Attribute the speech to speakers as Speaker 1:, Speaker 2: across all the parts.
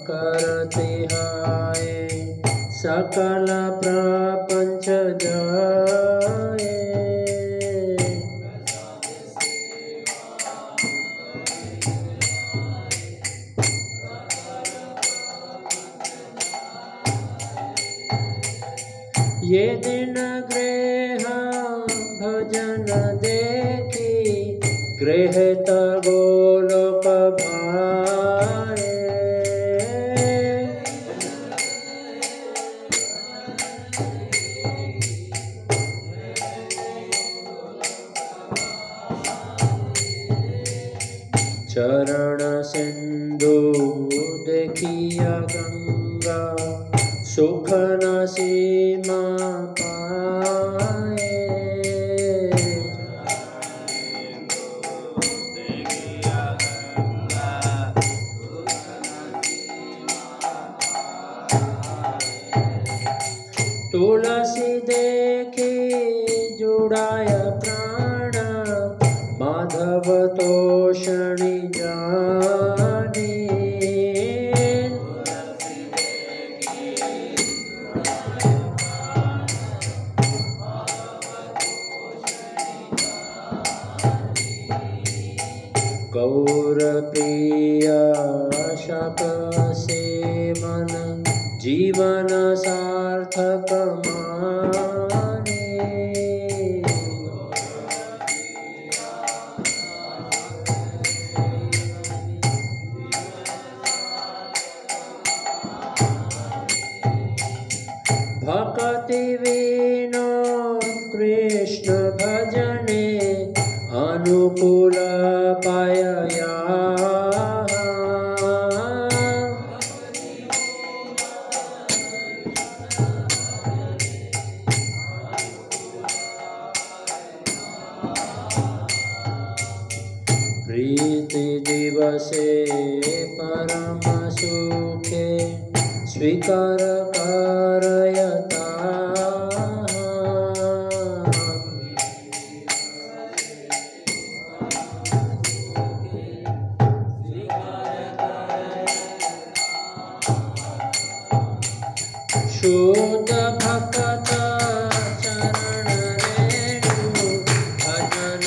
Speaker 1: करते हाय सकल प्रपंच जाए। ये दिन गृह भजन देखी गृहत गोलोक भाए। चरण सिंधु देखिया गंगा सुख न सीमा पाए। तुलसी देखी जुड़ाया प्राण माधव तोषणी जानी। गौर प्रिया शक से मन जीवन सार्थक माने। भक्ति विनो कृष्ण भजने अनुकूल पाया। प्रीति दिवसे परम सुखे स्वीकार करयता। शुद्ध भक्त चरण रेणु भजन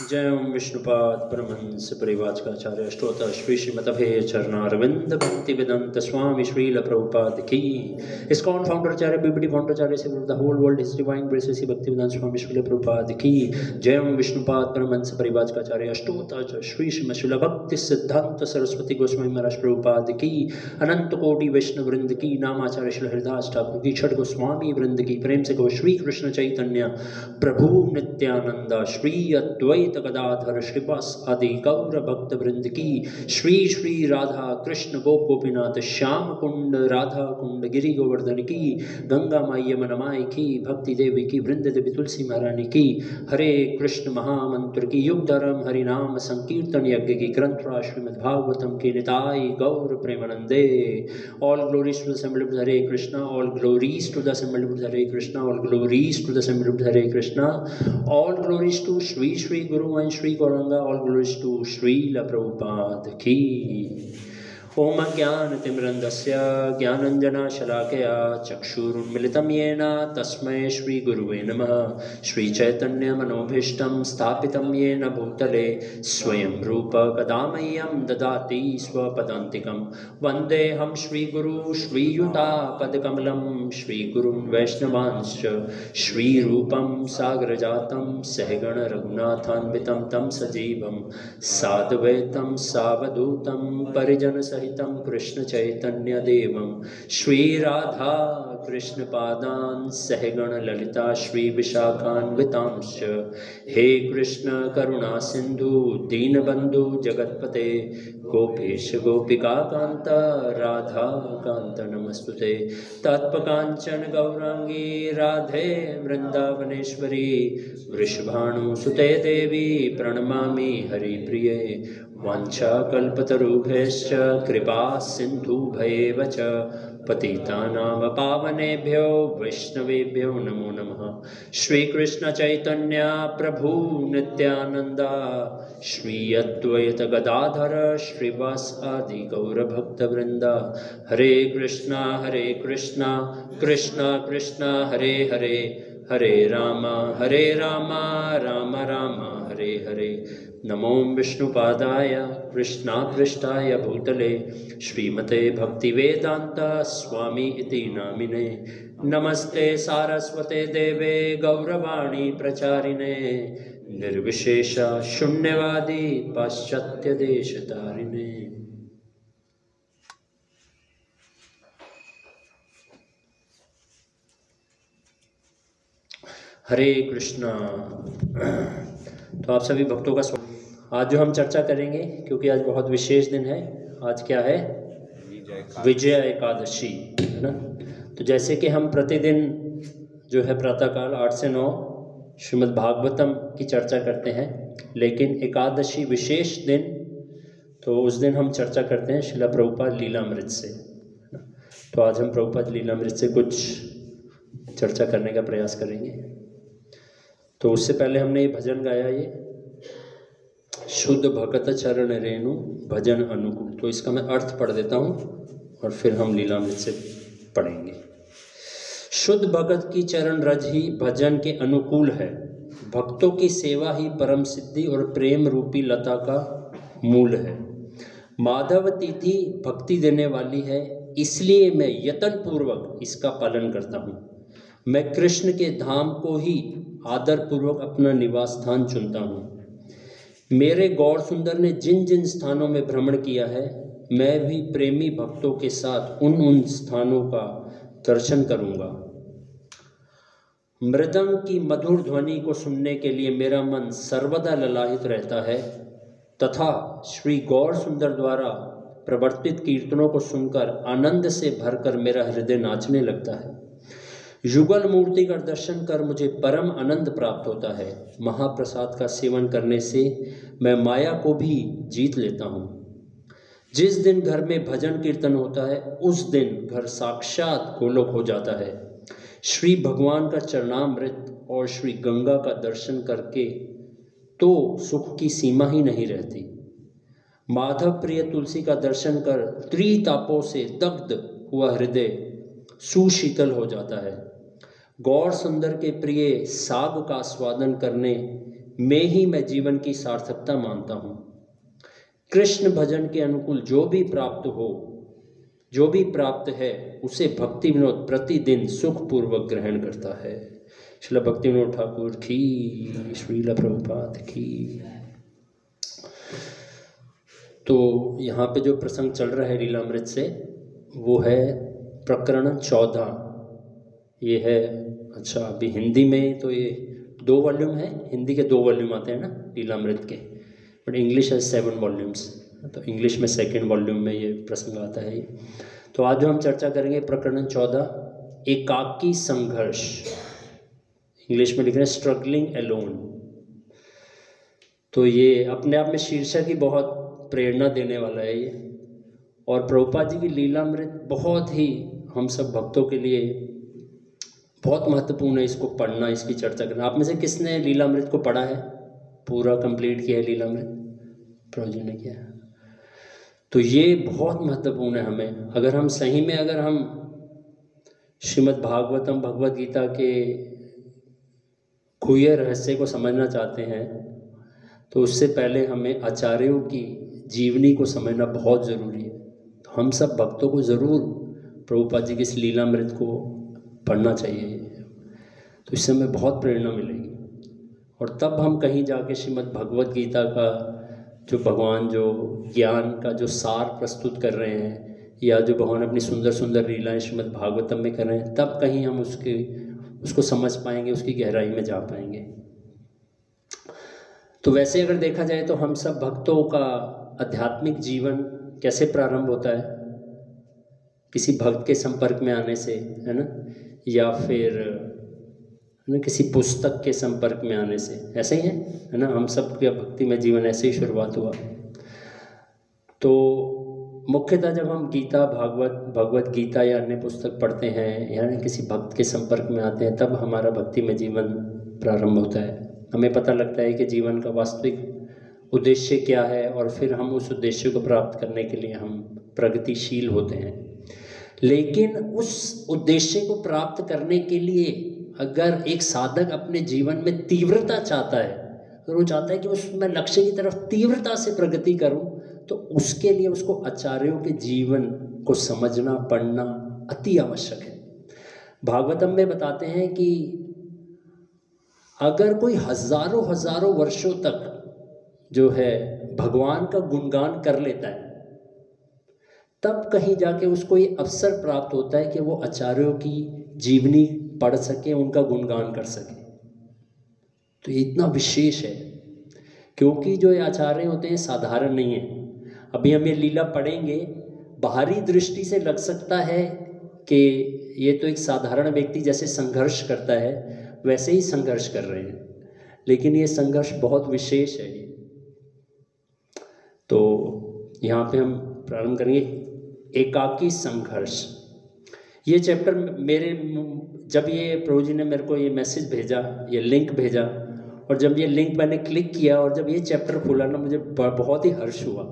Speaker 1: जय ओम विष्णुपाद परमहंस परिव्राजकाचार्य अष्टोत्तर श्री श्रीमद अभय चरणारविंद भक्ति वेदांत स्वामी श्रील प्रभुपाद की इस्कॉन फाउंडराचार्य बीबीडी फाउंडराचार्य से the whole world his divine grace Bhaktivedanta स्वामी श्रील प्रभुपाद की जय ओम विष्णुपाद परमहंस परिव्राजकाचार्य अष्टोत्तर श्री श्रीमद श्रील भक्ति सिद्धांत सरस्वती गोस्वामी महाराज प्रभुपाद की अनंत कोटि वैष्णव वृंद की नामाचार्य श्री हरिदास ठाकुर की छठ गोस्वामी वृंद की प्रेम से गो श्री कृष्ण चैतन्य प्रभु नित्यानंद श्री अद्वैत गदाधर श्रीवास आदि गौर भक्त वृंद की श्री श्री राधा कृष्ण गोप गोपीनाथ श्याम कुंड राधा कुंड गिरि गोवर्धन की गंगा माई यमुना माई की भक्ति देवी की वृंद देवी तुलसी महारानी की हरे कृष्ण महामंत्र की युग धर्म हरि नाम संकीर्तन यज्ञ की ग्रंथराज श्रीमद् भागवतम की निताई गौर प्रेमानंदे all glories to the assembled Hare Krishna all glories to the assembled Hare Krishna all glories to the assembled Hare Krishna all glories to Shri Shri Guru and Shri Gauranga, all glories to Srila Prabhupada की ओम अज्ञानतिमिरन्धस्य ज्ञानञ्जनशलाकया चक्षुरुन्मिलितं येन तस्मै श्रीगुरुवे नमः। श्रीचैतन्यमनोभीष्टं स्थापितं येन भूतले स्वयं रूप कदा मह्यं ददाति स्वपदान्तिकं। वन्देऽहं श्रीगुरु श्रीयुतापदकमलं श्रीगुरुन् वैष्णवांश्च श्रीरूपं सागरजातं सहगण रघुनाथान्वितं तं सजीवं साद्वैतं सावधूतं परिजनसहितं कृष्ण चैतन्य देवं श्रीराधा कृष्ण पादान् सहगण ललिता श्री विशाखान्वितांश्च। हे कृष्ण करुणा सिंधु दीनबंधु जगतपते गोपेश गोपिका कांत राधा कांत नमस्तुते। तत्पकांचन गौरांगी राधे वृंदावनेश्वरी वृषभानुसुते देवी प्रणमामि हरिप्रिये। वाञ्छाकल्पतरुभ्यश्च कृपा सिन्धुभ्येव च पतितानां पावनेभ्यो वैष्णवेभ्यो नमो नमः। श्रीकृष्ण चैतन्य प्रभु नित्यानंद श्री अद्वैत गदाधर श्रीवासादि गौरभक्तवृंद। हरे कृष्णा कृष्णा कृष्णा हरे हरे हरे राम राम राम हरे हरे। नमो विष्णुपादाय कृष्णापृष्ठाय भूतले श्रीमते भक्तिवेदांत स्वामी इति नामिने। नमस्ते सारस्वते देवे गौरवाणी प्रचारिणे निर्विशेष शून्यवादी पाश्चात्य देशतारिणे। हरे कृष्णा। तो आप सभी भक्तों का स्वागत। आज जो हम चर्चा करेंगे, क्योंकि आज बहुत विशेष दिन है, आज क्या है? विजया एकादशी, है ना। तो जैसे कि हम प्रतिदिन जो है प्रातःकाल 8 से 9 श्रीमद् भागवतम की चर्चा करते हैं, लेकिन एकादशी विशेष दिन, तो उस दिन हम चर्चा करते हैं श्रील प्रभुपाद लीलामृत से। तो आज हम प्रभुपाद लीलामृत से कुछ चर्चा करने का प्रयास करेंगे। तो उससे पहले हमने ये भजन गाया, ये शुद्ध भगत चरण रेणु भजन अनुकूल। तो इसका मैं अर्थ पढ़ देता हूँ और फिर हम लीलामृत से पढ़ेंगे। शुद्ध भगत की चरण रज ही भजन के अनुकूल है, भक्तों की सेवा ही परम सिद्धि और प्रेम रूपी लता का मूल है। माधव तिथि भक्ति देने वाली है, इसलिए मैं यत्न पूर्वक इसका पालन करता हूँ। मैं कृष्ण के धाम को ही आदर पूर्वक अपना निवास स्थान चुनता हूँ। मेरे गौर सुंदर ने जिन जिन स्थानों में भ्रमण किया है, मैं भी प्रेमी भक्तों के साथ उन स्थानों का दर्शन करूँगा। मृदंग की मधुर ध्वनि को सुनने के लिए मेरा मन सर्वदा ललाहित रहता है, तथा श्री गौर सुंदर द्वारा प्रवर्तित कीर्तनों को सुनकर आनंद से भरकर मेरा हृदय नाचने लगता है। युगल मूर्ति का दर्शन कर मुझे परम आनंद प्राप्त होता है। महाप्रसाद का सेवन करने से मैं माया को भी जीत लेता हूँ। जिस दिन घर में भजन कीर्तन होता है, उस दिन घर साक्षात गोलोक हो जाता है। श्री भगवान का चरणामृत और श्री गंगा का दर्शन करके तो सुख की सीमा ही नहीं रहती। माधव प्रिय तुलसी का दर्शन कर त्रितापों से दग्ध हुआ हृदय सुशीतल हो जाता है। गौर सुंदर के प्रिय साग का स्वादन करने में ही मैं जीवन की सार्थकता मानता हूँ। कृष्ण भजन के अनुकूल जो भी प्राप्त है, उसे भक्ति विनोद प्रतिदिन सुखपूर्वक ग्रहण करता है। श्रील भक्ति विनोद ठाकुर की, श्रील प्रभुपाद की। तो यहाँ पे जो प्रसंग चल रहा है लीलामृत से, वो है प्रकरण 14। ये है, अच्छा अभी हिंदी में तो ये 2 वॉल्यूम है, हिंदी के 2 वॉल्यूम आते हैं ना लीलामृत के, बट इंग्लिश है 7 वॉल्यूम्स। तो इंग्लिश में 2nd वॉल्यूम में ये प्रसंग आता है। तो आज जो हम चर्चा करेंगे प्रकरण 14, एकाकी संघर्ष। इंग्लिश में लिख रहे हैं स्ट्रगलिंग एलोन। तो ये अपने आप में शीर्षक ही बहुत प्रेरणा देने वाला है ये। और प्रभुपाद जी की लीलामृत बहुत ही हम सब भक्तों के लिए बहुत महत्वपूर्ण है, इसको पढ़ना, इसकी चर्चा करना। आप में से किसने लीलामृत को पढ़ा है, पूरा कंप्लीट किया है लीलामृत? प्रभु जी ने किया। तो ये बहुत महत्वपूर्ण है हमें। अगर हम सही में अगर हम श्रीमद् भागवतम भगवद गीता के खुले रहस्य को समझना चाहते हैं तो उससे पहले हमें आचार्यों की जीवनी को समझना बहुत ज़रूरी है। तो हम सब भक्तों को ज़रूर प्रभुपाद जी की इस लीलामृत को पढ़ना चाहिए, तो इससे हमें बहुत प्रेरणा मिलेगी। और तब हम कहीं जाके श्रीमद् भगवद गीता का जो भगवान जो ज्ञान का जो सार प्रस्तुत कर रहे हैं, या जो भगवान अपनी सुंदर सुंदर लीलाएं श्रीमद् भागवतम में कर रहे हैं, तब कहीं हम उसको समझ पाएंगे, उसकी गहराई में जा पाएंगे। तो वैसे अगर देखा जाए तो हम सब भक्तों का आध्यात्मिक जीवन कैसे प्रारंभ होता है? किसी भक्त के संपर्क में आने से, है ना, या फिर किसी पुस्तक के संपर्क में आने से, ऐसे ही है ना। हम सब का भक्ति में जीवन ऐसे ही शुरुआत हुआ। तो मुख्यतः जब हम गीता भगवत गीता या अन्य पुस्तक पढ़ते हैं, यानी किसी भक्त के संपर्क में आते हैं, तब हमारा भक्ति में जीवन प्रारंभ होता है। हमें पता लगता है कि जीवन का वास्तविक उद्देश्य क्या है, और फिर हम उस उद्देश्य को प्राप्त करने के लिए हम प्रगतिशील होते हैं। लेकिन उस उद्देश्य को प्राप्त करने के लिए अगर एक साधक अपने जीवन में तीव्रता चाहता है, अगर वो चाहता है कि मैं लक्ष्य की तरफ तीव्रता से प्रगति करूं, तो उसके लिए उसको आचार्यों के जीवन को समझना पढ़ना अति आवश्यक है। भागवतम में बताते हैं कि अगर कोई हजारों वर्षों तक जो है भगवान का गुणगान कर लेता है, तब कहीं जाके उसको ये अवसर प्राप्त होता है कि वो आचार्यों की जीवनी पढ़ सके, उनका गुणगान कर सके। तो ये इतना विशेष है, क्योंकि जो ये आचार्य होते हैं साधारण नहीं है। अभी हम ये लीला पढ़ेंगे, बाहरी दृष्टि से लग सकता है कि ये तो एक साधारण व्यक्ति जैसे संघर्ष करता है वैसे ही संघर्ष कर रहे हैं, लेकिन ये संघर्ष बहुत विशेष है। तो यहाँ पे हम प्रारंभ करेंगे एकाकी संघर्ष। ये चैप्टर जब ये प्रभु जी ने मेरे को ये मैसेज भेजा, ये लिंक भेजा, और जब ये लिंक मैंने क्लिक किया और जब ये चैप्टर खुला ना, मुझे बहुत ही हर्ष हुआ।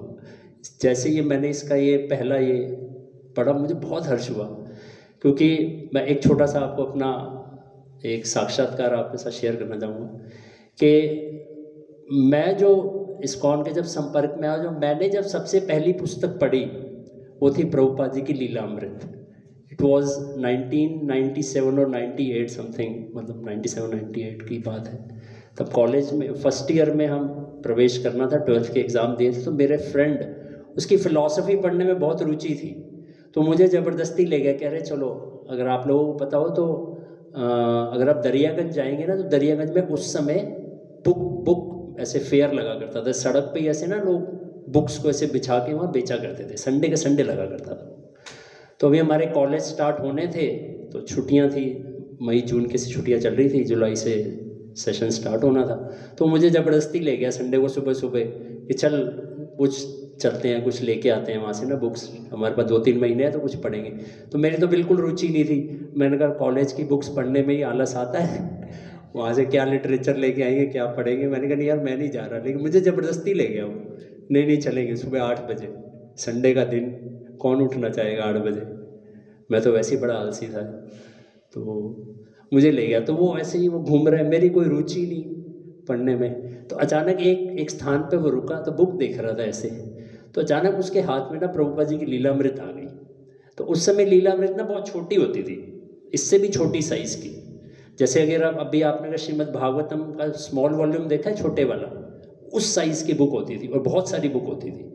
Speaker 1: जैसे ये मैंने इसका ये पहला ये पढ़ा, मुझे बहुत हर्ष हुआ, क्योंकि मैं एक छोटा सा आपको अपना एक साक्षात्कार आपके साथ शेयर करना चाहूँगा कि मैं जो इस्कॉन के जब संपर्क में आया, जो मैंने जब सबसे पहली पुस्तक पढ़ी वो थी प्रभुपाद जी की लीलामृत। इट वॉज 1997 और 98 समथिंग, मतलब 97-98 की बात है। तब कॉलेज में फर्स्ट ईयर में हम प्रवेश करना था, 12th के एग्ज़ाम दिए थे। तो मेरे फ्रेंड, उसकी फ़िलॉसफी पढ़ने में बहुत रुचि थी, तो मुझे ज़बरदस्ती ले गया, कह रहे चलो अगर आप लोगों को पता हो तो अगर आप दरियागंज जाएंगे ना, तो दरियागंज में उस समय बुक ऐसे फेयर लगा करता था, सड़क पे ऐसे ना लोग बुक्स को ऐसे बिछा के वहाँ बेचा करते थे, संडे के संडे लगा करता था। तो अभी हमारे कॉलेज स्टार्ट होने थे, तो छुट्टियाँ थी, मई जून की छुट्टियाँ चल रही थी, जुलाई से सेशन स्टार्ट होना था। तो मुझे ज़बरदस्ती ले गया संडे को सुबह सुबह कि चल कुछ चलते हैं, कुछ लेके आते हैं वहाँ से ना बुक्स, हमारे पास 2-3 महीने हैं तो कुछ पढ़ेंगे। तो मेरी तो बिल्कुल रुचि नहीं थी, मैंने कहा कॉलेज की बुक्स पढ़ने में ही आलस आता है, वहाँ से क्या लिटरेचर लेके आएंगे, क्या पढ़ेंगे। मैंने कहा नहीं यार मैं नहीं जा रहा, लेकिन मुझे ज़बरदस्ती ले गया वो, नहीं चलेंगे, सुबह 8 बजे, संडे का दिन, कौन उठना चाहेगा 8 बजे, मैं तो वैसे ही बड़ा आलसी था। तो मुझे ले गया, तो वो ऐसे ही वो घूम रहे, मेरी कोई रुचि नहीं पढ़ने में। तो अचानक एक स्थान पे वो रुका, तो बुक देख रहा था ऐसे, तो अचानक उसके हाथ में ना प्रभुपाद जी की लीलामृत आ गई। तो उस समय लीलामृत ना बहुत छोटी होती थी, इससे भी छोटी साइज़ की। जैसे अगर अभी आपने अगर श्रीमद् भागवतम का स्मॉल वॉल्यूम देखा है, छोटे वाला, उस साइज़ की बुक होती थी, और बहुत सारी बुक होती थी।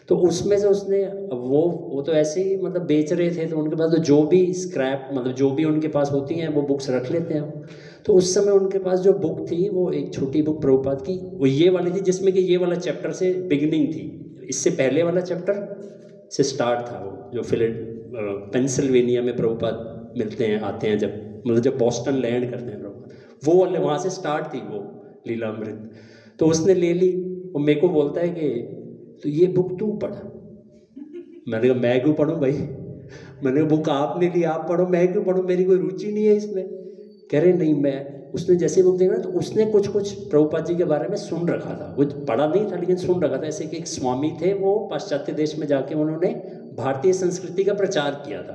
Speaker 1: तो उसमें से उसने वो तो ऐसे ही मतलब बेच रहे थे, तो उनके पास तो जो भी स्क्रैप, मतलब जो भी उनके पास होती हैं वो बुक्स रख लेते हैं। तो उस समय उनके पास जो बुक थी वो एक छोटी बुक प्रभुपाद की, वो ये वाली थी, जिसमें कि ये वाला चैप्टर से बिगिनिंग थी, इससे पहले वाला चैप्टर से स्टार्ट था वो, जो पेंसिल्वेनिया में प्रभुपाद मिलते हैं, आते हैं, जब बॉस्टन लैंड करते हैं प्रभुपाद, वो वाले वहाँ से स्टार्ट थी वो लीलामृत। तो उसने ले ली, और मेरे को बोलता है कि तो ये बुक तू पढ़। मैंने कहा मैं क्यों पढ़ूँ भाई, मैंने कहा बुक आपने ली, आप पढ़ो, मैं क्यों पढ़ूँ, मेरी कोई रुचि नहीं है इसमें। कह रहे नहीं, मैं उसने जैसे बुक देखा तो उसने कुछ कुछ प्रभुपाद जी के बारे में सुन रखा था, वो पढ़ा नहीं था लेकिन सुन रखा था। ऐसे कि एक स्वामी थे, वो पाश्चात्य देश में जाके उन्होंने भारतीय संस्कृति का प्रचार किया था,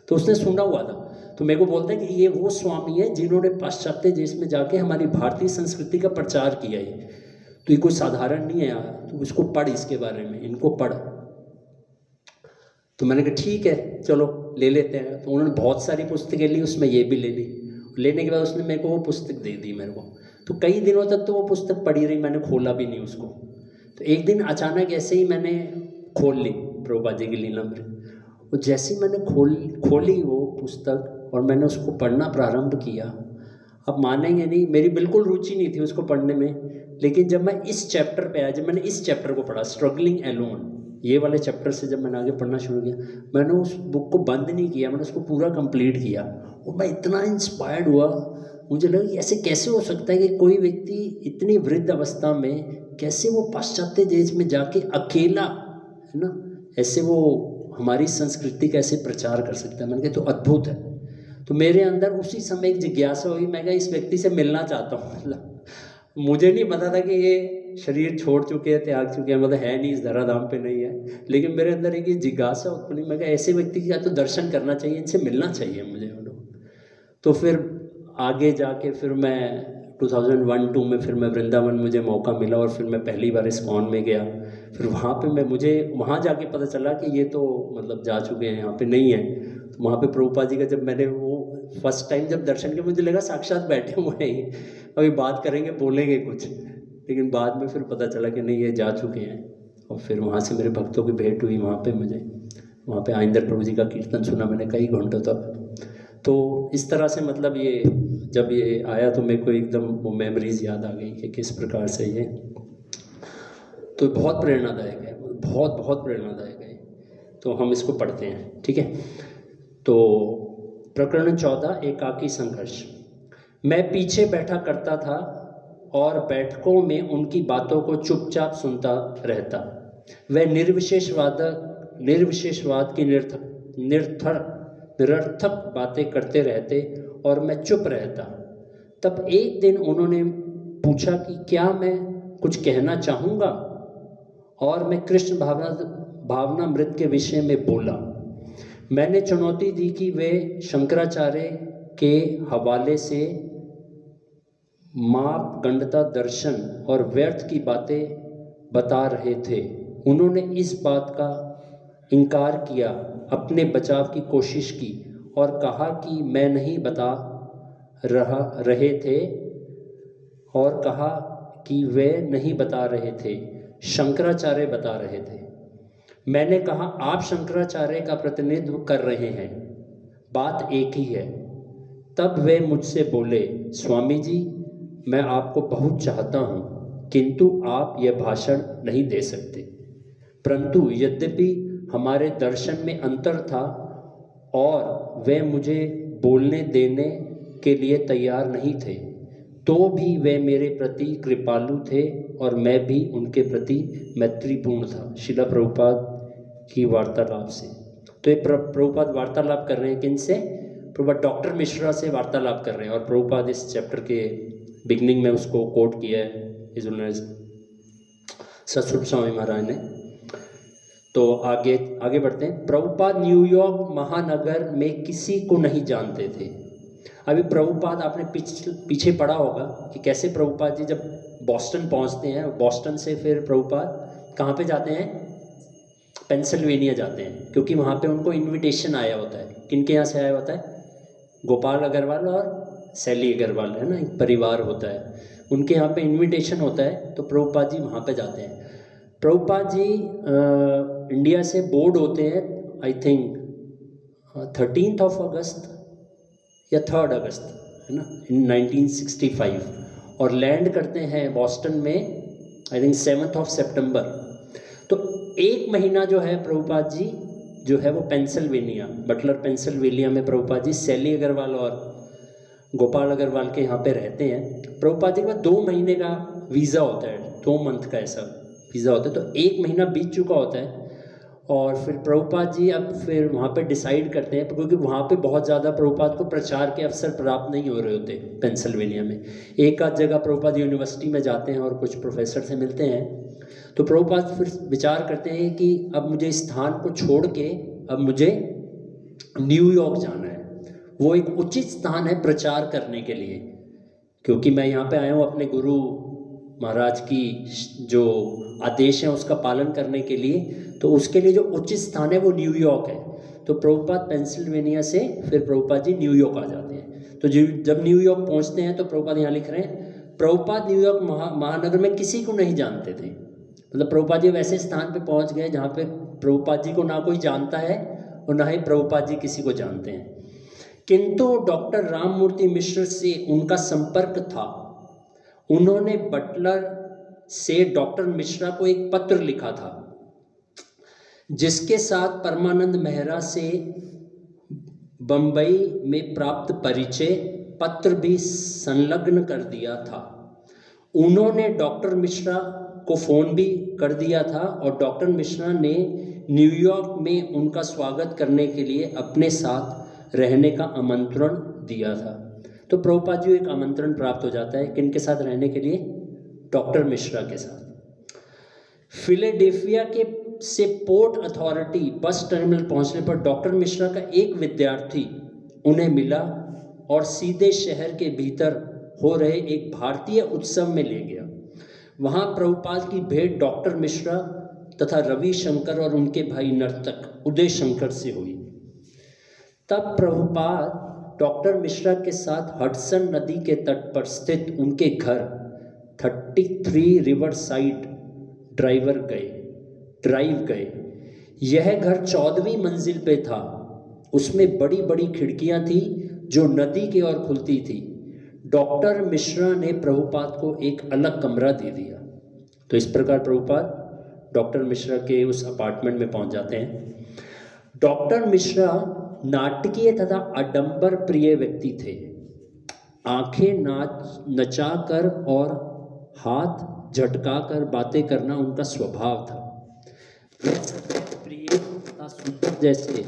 Speaker 1: तो उसने सुना हुआ था। तो मेरे को बोलते हैं कि ये वो स्वामी है जिन्होंने पाश्चात्य देश में जाके हमारी भारतीय संस्कृति का प्रचार किया है, तो ये कोई साधारण नहीं है यार, तो इसको पढ़, इसके बारे में इनको पढ़। तो मैंने कहा ठीक है चलो ले लेते हैं। तो उन्होंने बहुत सारी पुस्तकें ली, उसमें ये भी ले ली। लेने के बाद उसने मेरे को वो पुस्तक दे दी मेरे को। तो कई दिनों तक तो वो पुस्तक पड़ी रही, मैंने खोला भी नहीं उसको। तो एक दिन अचानक ऐसे ही मैंने खोल ली प्रभुपाद जी की लीलामृत, और जैसे ही मैंने खोली वो पुस्तक और मैंने उसको पढ़ना प्रारंभ किया, अब मानेंगे नहीं, मेरी बिल्कुल रुचि नहीं थी उसको पढ़ने में, लेकिन जब मैं इस चैप्टर पे आया, जब मैंने इस चैप्टर को पढ़ा, स्ट्रगलिंग एलोन, ये वाले चैप्टर से जब मैंने आगे पढ़ना शुरू किया, मैंने उस बुक को बंद नहीं किया, मैंने उसको पूरा कंप्लीट किया। और मैं इतना इंस्पायर्ड हुआ, मुझे लगा कि ऐसे कैसे हो सकता है कि कोई व्यक्ति इतनी वृद्ध अवस्था में कैसे वो पाश्चात्य देश में जाके अकेला, है ना, ऐसे वो हमारी संस्कृति का ऐसे प्रचार कर सकता है। मैंने कहा तो अद्भुत है। तो मेरे अंदर उसी समय एक जिज्ञासा हुई, मैं कहा इस व्यक्ति से मिलना चाहता हूँ। मतलब मुझे नहीं पता था कि ये शरीर छोड़ चुके हैं, त्याग चुके हैं, मतलब है नहीं, इस धराधाम पे नहीं है, लेकिन मेरे अंदर एक जिज्ञासा उत्पन्न हुई। मैं कहा ऐसे व्यक्ति का तो दर्शन करना चाहिए, इनसे मिलना चाहिए मुझे। तो फिर आगे जाके फिर मैं 2001-2 में फिर मैं वृंदावन, मुझे मौका मिला और फिर मैं पहली बार इस्कॉन में गया। फिर वहाँ पे मुझे वहाँ जाके पता चला कि ये तो मतलब जा चुके हैं, यहाँ पे नहीं है। तो वहाँ पे प्रभुपाद जी का जब मैंने वो फर्स्ट टाइम जब दर्शन किया, मुझे लगा साक्षात बैठे हुए हैं, अभी बात करेंगे, बोलेंगे कुछ, लेकिन बाद में फिर पता चला कि नहीं, ये जा चुके हैं। और फिर वहाँ से मेरे भक्तों की भेंट हुई वहाँ पे मुझे, वहाँ पे आइंदर प्रभु जी का कीर्तन सुना मैंने कई घंटों तक। तो इस तरह से मतलब ये जब ये आया तो मेरे को एकदम वो मेमोरीज याद आ गई कि किस प्रकार से ये, तो बहुत प्रेरणादायक है, बहुत बहुत प्रेरणादायक है। तो हम इसको पढ़ते हैं, ठीक है। तो प्रकरण 14, एकाकी संघर्ष। मैं पीछे बैठा करता था और बैठकों में उनकी बातों को चुपचाप सुनता रहता। वह निर्विशेषवाद की निरर्थक बातें करते रहते और मैं चुप रहता। तब एक दिन उन्होंने पूछा कि क्या मैं कुछ कहना चाहूँगा, और मैं कृष्ण भावनामृत के विषय में बोला। मैंने चुनौती दी कि वे शंकराचार्य के हवाले से मापगंडता दर्शन और व्यर्थ की बातें बता रहे थे। उन्होंने इस बात का इनकार किया, अपने बचाव की कोशिश की और कहा कि मैं नहीं बता रहे थे, और कहा कि वे नहीं बता रहे थे, शंकराचार्य बता रहे थे। मैंने कहा आप शंकराचार्य का प्रतिनिधित्व कर रहे हैं, बात एक ही है। तब वे मुझसे बोले, स्वामी जी मैं आपको बहुत चाहता हूँ, किंतु आप यह भाषण नहीं दे सकते। परंतु यद्यपि हमारे दर्शन में अंतर था और वे मुझे बोलने देने के लिए तैयार नहीं थे, तो भी वे मेरे प्रति कृपालु थे और मैं भी उनके प्रति मैत्रीपूर्ण था। शिला प्रभुपाद की वार्तालाप से। तो ये प्रभुपाद वार्तालाप कर रहे हैं किनसे? प्रभुपाद डॉक्टर मिश्रा से वार्तालाप कर रहे हैं, और प्रभुपाद इस चैप्टर के बिगनिंग में उसको कोट किया है सतस्वरूप स्वामी महाराज ने। तो आगे बढ़ते हैं। प्रभुपाद न्यूयॉर्क महानगर में किसी को नहीं जानते थे। अभी प्रभुपाद आपने पीछे पढ़ा होगा कि कैसे प्रभुपाद जी जब बॉस्टन पहुंचते हैं, बॉस्टन से फिर प्रभुपाद कहाँ पे जाते हैं? पेंसिल्वेनिया जाते हैं, क्योंकि वहाँ पे उनको इनविटेशन आया होता है। किनके यहाँ से आया होता है? गोपाल अग्रवाल और सैली अग्रवाल, है ना, एक परिवार होता है, उनके यहाँ पे इनविटेशन होता है। तो प्रभुपाद जी वहाँ पे जाते हैं। प्रभुपाद जी इंडिया से बोर्ड होते हैं, आई थिंक 13 अगस्त या 3 अगस्त, है ना, इन 1965, और लैंड करते हैं बॉस्टन में आई थिंक 7 सितंबर। तो एक महीना जो है प्रभुपाद जी जो है वो पेंसिल्वेनिया, बटलर पेंसिल्वेनिया में प्रभुपाद जी सैली अग्रवाल और गोपाल अग्रवाल के यहाँ पे रहते हैं। प्रभुपाद जी के बाद 2 महीने का वीज़ा होता है, 2 मंथ का ऐसा वीज़ा होता है। तो 1 महीना बीत चुका होता है और फिर प्रभुपाद जी अब फिर वहाँ पे डिसाइड करते हैं, क्योंकि वहाँ पे बहुत ज़्यादा प्रभुपाद को प्रचार के अवसर प्राप्त नहीं हो रहे होते पेंसिल्वेनिया में। एक आध जगह प्रभुपाद यूनिवर्सिटी में जाते हैं और कुछ प्रोफेसर से मिलते हैं, तो प्रभुपाद फिर विचार करते हैं कि अब मुझे इस स्थान को छोड़ के अब मुझे न्यूयॉर्क जाना है। वो एक उचित स्थान है प्रचार करने के लिए, क्योंकि मैं यहाँ पे आया हूँ अपने गुरु महाराज की जो आदेश है उसका पालन करने के लिए, तो उसके लिए जो उचित स्थान है वो न्यूयॉर्क है। तो प्रभुपाद पेंसिल्वेनिया से फिर प्रभुपाद जी न्यूयॉर्क आ जाते हैं। तो जब न्यूयॉर्क पहुँचते हैं तो प्रभुपाद यहाँ लिख रहे हैं, प्रभुपाद न्यूयॉर्क महानगर में किसी को नहीं जानते थे। मतलब प्रभुपाद जी वैसे स्थान पे पहुँच गए जहाँ पे प्रभुपाद जी को ना कोई जानता है और ना ही प्रभुपाद जी किसी को जानते हैं। किंतु डॉक्टर राममूर्ति मिश्र से उनका संपर्क था। उन्होंने बटलर से डॉक्टर मिश्रा को एक पत्र लिखा था, जिसके साथ परमानंद मेहरा से बंबई में प्राप्त परिचय पत्र भी संलग्न कर दिया था। उन्होंने डॉक्टर मिश्रा को फ़ोन भी कर दिया था और डॉक्टर मिश्रा ने न्यूयॉर्क में उनका स्वागत करने के लिए अपने साथ रहने का आमंत्रण दिया था। तो प्रभुपाद जी को एक आमंत्रण प्राप्त हो जाता है, किन के साथ रहने के लिए? डॉक्टर मिश्रा के साथ। फिलाडेल्फिया के से पोर्ट अथॉरिटी बस टर्मिनल पहुंचने पर डॉक्टर मिश्रा का एक विद्यार्थी उन्हें मिला और सीधे शहर के भीतर हो रहे एक भारतीय उत्सव में ले गया। वहां प्रभुपाद की भेंट डॉक्टर मिश्रा तथा रवि शंकर और उनके भाई नर्तक उदय शंकर से हुई। तब प्रभुपाद डॉक्टर मिश्रा के साथ हडसन नदी के तट पर स्थित उनके घर 33 रिवर साइड ड्राइव गए। यह घर 14वीं मंजिल पे था। उसमें बड़ी बड़ी खिड़कियां थी जो नदी की ओर खुलती थी। डॉक्टर मिश्रा ने प्रभुपाद को एक अलग कमरा दे दिया। तो इस प्रकार प्रभुपाद डॉक्टर मिश्रा के उस अपार्टमेंट में पहुंच जाते हैं। डॉक्टर मिश्रा नाटकीय तथा आडंबर प्रिय व्यक्ति थे। आंखें नचाकर और हाथ झटकाकर बातें करना उनका स्वभाव था। प्रिय तथा सुंदर जैसे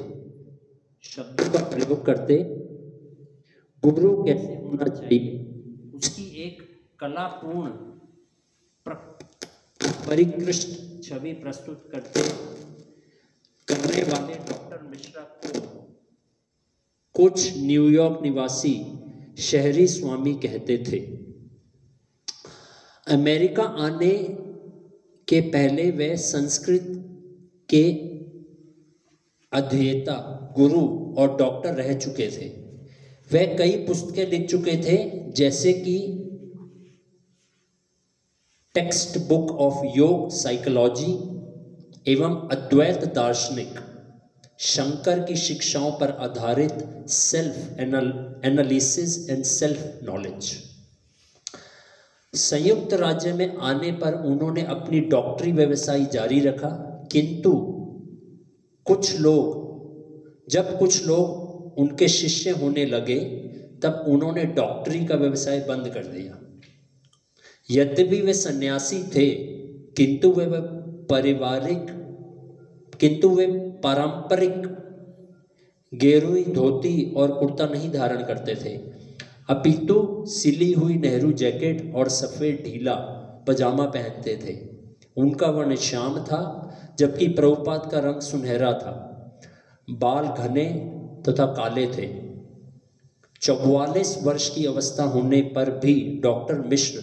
Speaker 1: शब्दों का प्रयोग करते। गुरु कैसे होना चाहिए उसकी एक कलापूर्ण परिकृष्ट छवि प्रस्तुत करने वाले डॉक्टर मिश्रा को कुछ न्यूयॉर्क निवासी शहरी स्वामी कहते थे। अमेरिका आने के पहले वे संस्कृत के अध्येता, गुरु और डॉक्टर रह चुके थे। वे कई पुस्तकें लिख चुके थे, जैसे कि टेक्स्ट बुक ऑफ योग साइकोलॉजी एवं अद्वैत दार्शनिक, शंकर की शिक्षाओं पर आधारित self analysis and self knowledge. संयुक्त राज्य में आने पर उन्होंने अपनी डॉक्टरी व्यवसाय जारी रखा, किंतु जब कुछ लोग उनके शिष्य होने लगे तब उन्होंने डॉक्टरी का व्यवसाय बंद कर दिया। यद्यपि वे सन्यासी थे, किंतु वे पारंपरिक गेरुई धोती और कुर्ता नहीं धारण करते थे, अपितु सिली हुई नेहरू जैकेट और सफ़ेद ढीला पजामा पहनते थे। उनका वर्ण श्याम था, जबकि प्रभुपाद का रंग सुनहरा था। बाल घने तथा काले थे। 44 वर्ष की अवस्था होने पर भी डॉक्टर मिश्र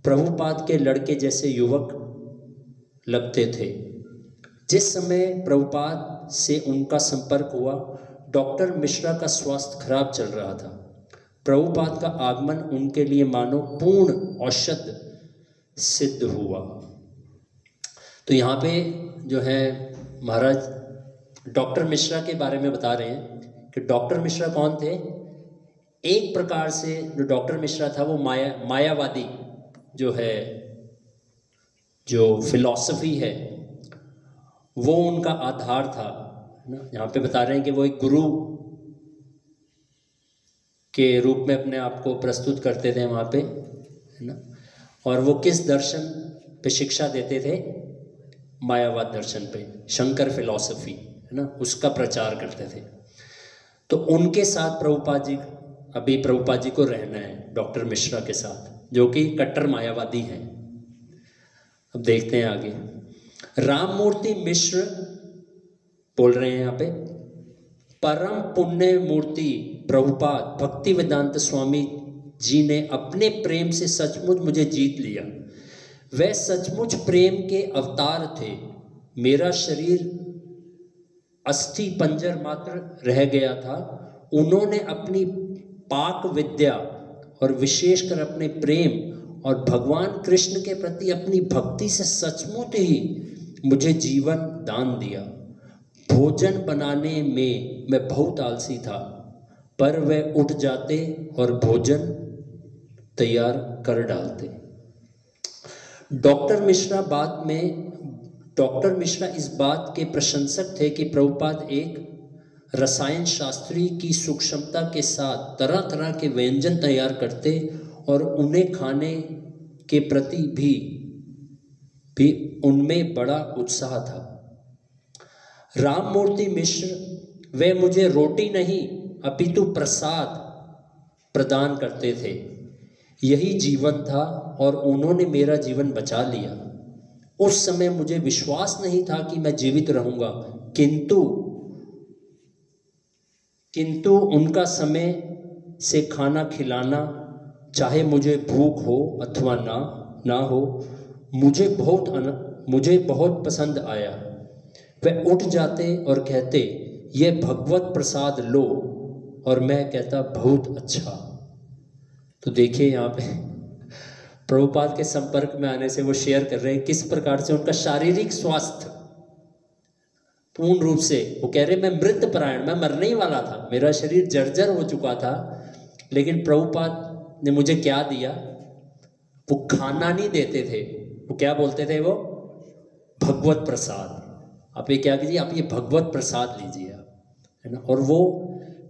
Speaker 1: प्रभुपाद के लड़के जैसे युवक लगते थे। जिस समय प्रभुपाद से उनका संपर्क हुआ, डॉक्टर मिश्रा का स्वास्थ्य खराब चल रहा था। प्रभुपाद का आगमन उनके लिए मानो पूर्ण औषध सिद्ध हुआ। तो यहाँ पे जो है महाराज डॉक्टर मिश्रा के बारे में बता रहे हैं कि डॉक्टर मिश्रा कौन थे। एक प्रकार से जो डॉक्टर मिश्रा था वो मायावादी जो है, जो फिलॉसफी है, वो उनका आधार था ना। यहाँ पे बता रहे हैं कि वो एक गुरु के रूप में अपने आप को प्रस्तुत करते थे वहाँ पे, है ना। और वो किस दर्शन पे शिक्षा देते थे? मायावाद दर्शन पे, शंकर फिलॉसफी है ना, उसका प्रचार करते थे। तो उनके साथ प्रभुपाद जी, अभी प्रभुपाद जी को रहना है डॉक्टर मिश्रा के साथ, जो कि कट्टर मायावादी हैं। अब देखते हैं आगे। राममूर्ति मिश्र बोल रहे हैं यहाँ पे, परम पुण्य मूर्ति प्रभुपाद भक्ति वेदांत स्वामी जी ने अपने प्रेम से सचमुच मुझे जीत लिया। वह सचमुच प्रेम के अवतार थे। मेरा शरीर अस्थि पंजर मात्र रह गया था। उन्होंने अपनी पाक विद्या और विशेषकर अपने प्रेम और भगवान कृष्ण के प्रति अपनी भक्ति से सचमुच ही मुझे जीवन दान दिया। भोजन बनाने में मैं बहुत आलसी था, पर वे उठ जाते और भोजन तैयार कर डालते। डॉक्टर मिश्रा इस बात के प्रशंसक थे कि प्रभुपाद एक रसायन शास्त्री की सूक्ष्मता के साथ तरह तरह के व्यंजन तैयार करते और उन्हें खाने के प्रति भी उनमें बड़ा उत्साह था। राममूर्ति मिश्र वे मुझे रोटी नहीं अपितु प्रसाद प्रदान करते थे। यही जीवन था और उन्होंने मेरा जीवन बचा लिया। उस समय मुझे विश्वास नहीं था कि मैं जीवित रहूंगा, किंतु उनका समय से खाना खिलाना, चाहे मुझे भूख हो अथवा ना हो, मुझे बहुत पसंद आया। वे उठ जाते और कहते, ये भगवत प्रसाद लो, और मैं कहता बहुत अच्छा। तो देखिए यहाँ पे प्रभुपाद के संपर्क में आने से वो शेयर कर रहे हैं किस प्रकार से उनका शारीरिक स्वास्थ्य पूर्ण रूप से, वो कह रहे मैं मृतपरायण, मैं मरने ही वाला था, मेरा शरीर जर्जर हो चुका था, लेकिन प्रभुपाद ने मुझे क्या दिया? वो खाना नहीं देते थे, वो क्या बोलते थे? वो भगवत प्रसाद। आप ये क्या कीजिए, आप ये भगवत प्रसाद लीजिए आप, है ना। और वो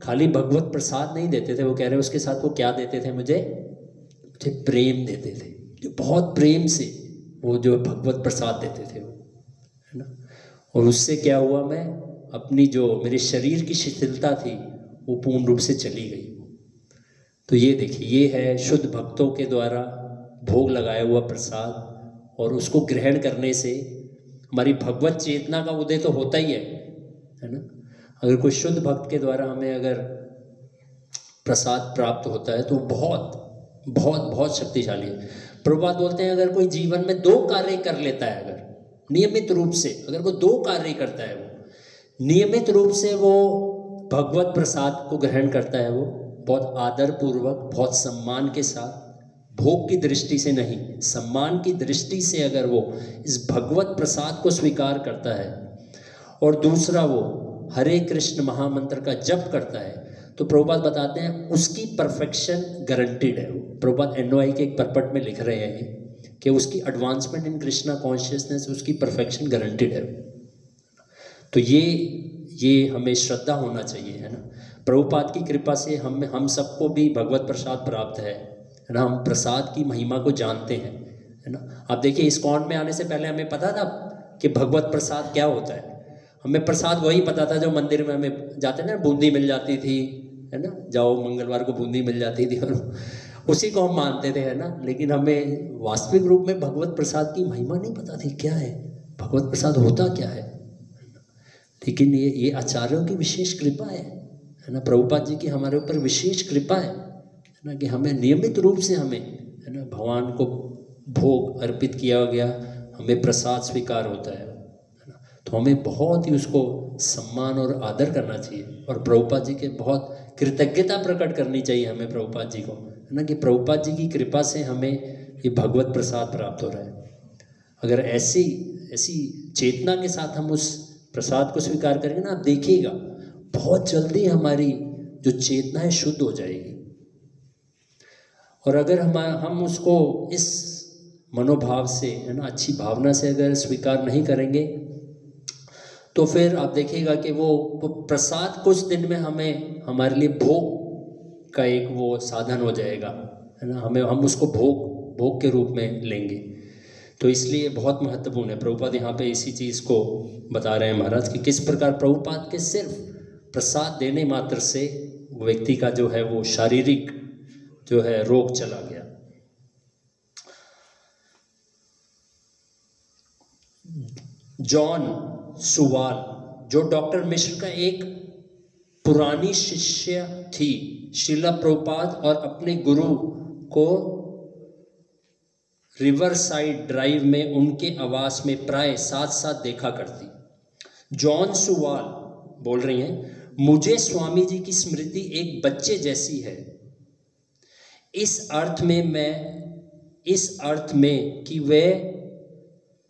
Speaker 1: खाली भगवत प्रसाद नहीं देते थे, वो कह रहे उसके साथ वो क्या देते थे? मुझे प्रेम देते थे, जो बहुत प्रेम से वो जो भगवत प्रसाद देते थे वो, है ना। और उससे क्या हुआ, मैं अपनी जो मेरे शरीर की शिथिलता थी वो पूर्ण रूप से चली गई। तो ये देखिए, ये है शुद्ध भक्तों के द्वारा भोग लगाया हुआ प्रसाद, और उसको ग्रहण करने से हमारी भगवत चेतना का उदय तो होता ही है ना। अगर कोई शुद्ध भक्त के द्वारा हमें अगर प्रसाद प्राप्त होता है तो बहुत बहुत बहुत शक्तिशाली है। प्रभुपाद बोलते हैं अगर कोई जीवन में 2 कार्य कर लेता है, अगर नियमित रूप से अगर वो 2 कार्य करता है, वो नियमित रूप से वो भगवत प्रसाद को ग्रहण करता है, वो बहुत आदर पूर्वक, बहुत सम्मान के साथ, भोग की दृष्टि से नहीं, सम्मान की दृष्टि से अगर वो इस भगवत प्रसाद को स्वीकार करता है, और दूसरा वो हरे कृष्ण महामंत्र का जप करता है, तो प्रभुपाद बताते हैं उसकी परफेक्शन गारंटीड है। प्रभुपाद NOI के एक परपट में लिख रहे हैं कि उसकी एडवांसमेंट इन कृष्णा कॉन्शियसनेस, उसकी परफेक्शन गारंटीड है। तो ये हमें श्रद्धा होना चाहिए, है ना। प्रभुपाद की कृपा से हम सबको भी भगवत प्रसाद प्राप्त है ना। हम प्रसाद की महिमा को जानते हैं, है ना। आप देखिए, इस्कॉन में आने से पहले हमें पता था कि भगवत प्रसाद क्या होता है। हमें प्रसाद वही पता था जो मंदिर में हमें जाते ना, बूंदी मिल जाती थी, है ना, जाओ मंगलवार को बूंदी मिल जाती थी, और उसी को हम मानते थे, है ना। लेकिन हमें वास्तविक रूप में भगवत प्रसाद की महिमा नहीं पता थी, क्या है भगवत प्रसाद, होता क्या है। लेकिन ये आचार्यों की विशेष कृपा है ना। प्रभुपाद जी की हमारे ऊपर विशेष कृपा है ना, कि हमें नियमित रूप से हमें, है ना, भगवान को भोग अर्पित किया गया, हमें प्रसाद स्वीकार होता है ना। तो हमें बहुत ही उसको सम्मान और आदर करना चाहिए, और प्रभुपाद जी के बहुत कृतज्ञता प्रकट करनी चाहिए हमें प्रभुपाद जी को, है ना, कि प्रभुपाद जी की कृपा से हमें ये भगवत प्रसाद प्राप्त हो रहा है। अगर ऐसी चेतना के साथ हम उस प्रसाद को स्वीकार करेंगे ना, आप देखिएगा बहुत जल्दी हमारी जो चेतना है शुद्ध हो जाएगी। और अगर हम उसको इस मनोभाव से, है ना, अच्छी भावना से अगर स्वीकार नहीं करेंगे, तो फिर आप देखिएगा कि वो प्रसाद कुछ दिन में हमारे लिए भोग का एक वो साधन हो जाएगा, है ना। हम उसको भोग के रूप में लेंगे। तो इसलिए बहुत महत्वपूर्ण है। प्रभुपाद यहाँ पे इसी चीज़ को बता रहे हैं महाराज कि किस प्रकार प्रभुपाद के सिर्फ प्रसाद देने मात्र से व्यक्ति का जो है वो शारीरिक जो है रोग चला गया। जॉन सुवाल जो डॉक्टर मिश्र का एक पुरानी शिष्य थी, श्रीला प्रभुपाद और अपने गुरु को रिवर साइड ड्राइव में उनके आवास में प्राय साथ साथ देखा करती। जॉन सुवाल बोल रही हैं, मुझे स्वामी जी की स्मृति एक बच्चे जैसी है, इस अर्थ में कि वे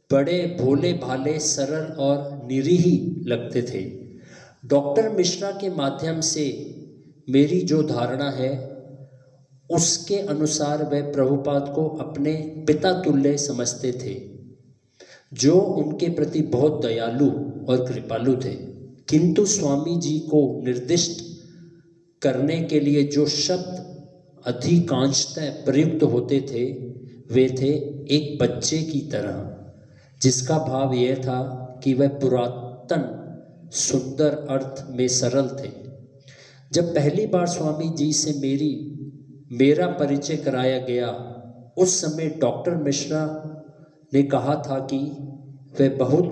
Speaker 1: बड़े भोले भाले सरल और निरीह लगते थे। डॉक्टर मिश्रा के माध्यम से मेरी जो धारणा है उसके अनुसार वे प्रभुपाद को अपने पिता तुल्य समझते थे, जो उनके प्रति बहुत दयालु और कृपालु थे। किंतु स्वामी जी को निर्दिष्ट करने के लिए जो शब्द अधिकांशतः प्रयुक्त होते थे वे थे एक बच्चे की तरह, जिसका भाव यह था कि वह पुरातन सुंदर अर्थ में सरल थे। जब पहली बार स्वामी जी से मेरा परिचय कराया गया, उस समय डॉक्टर मिश्रा ने कहा था कि वे बहुत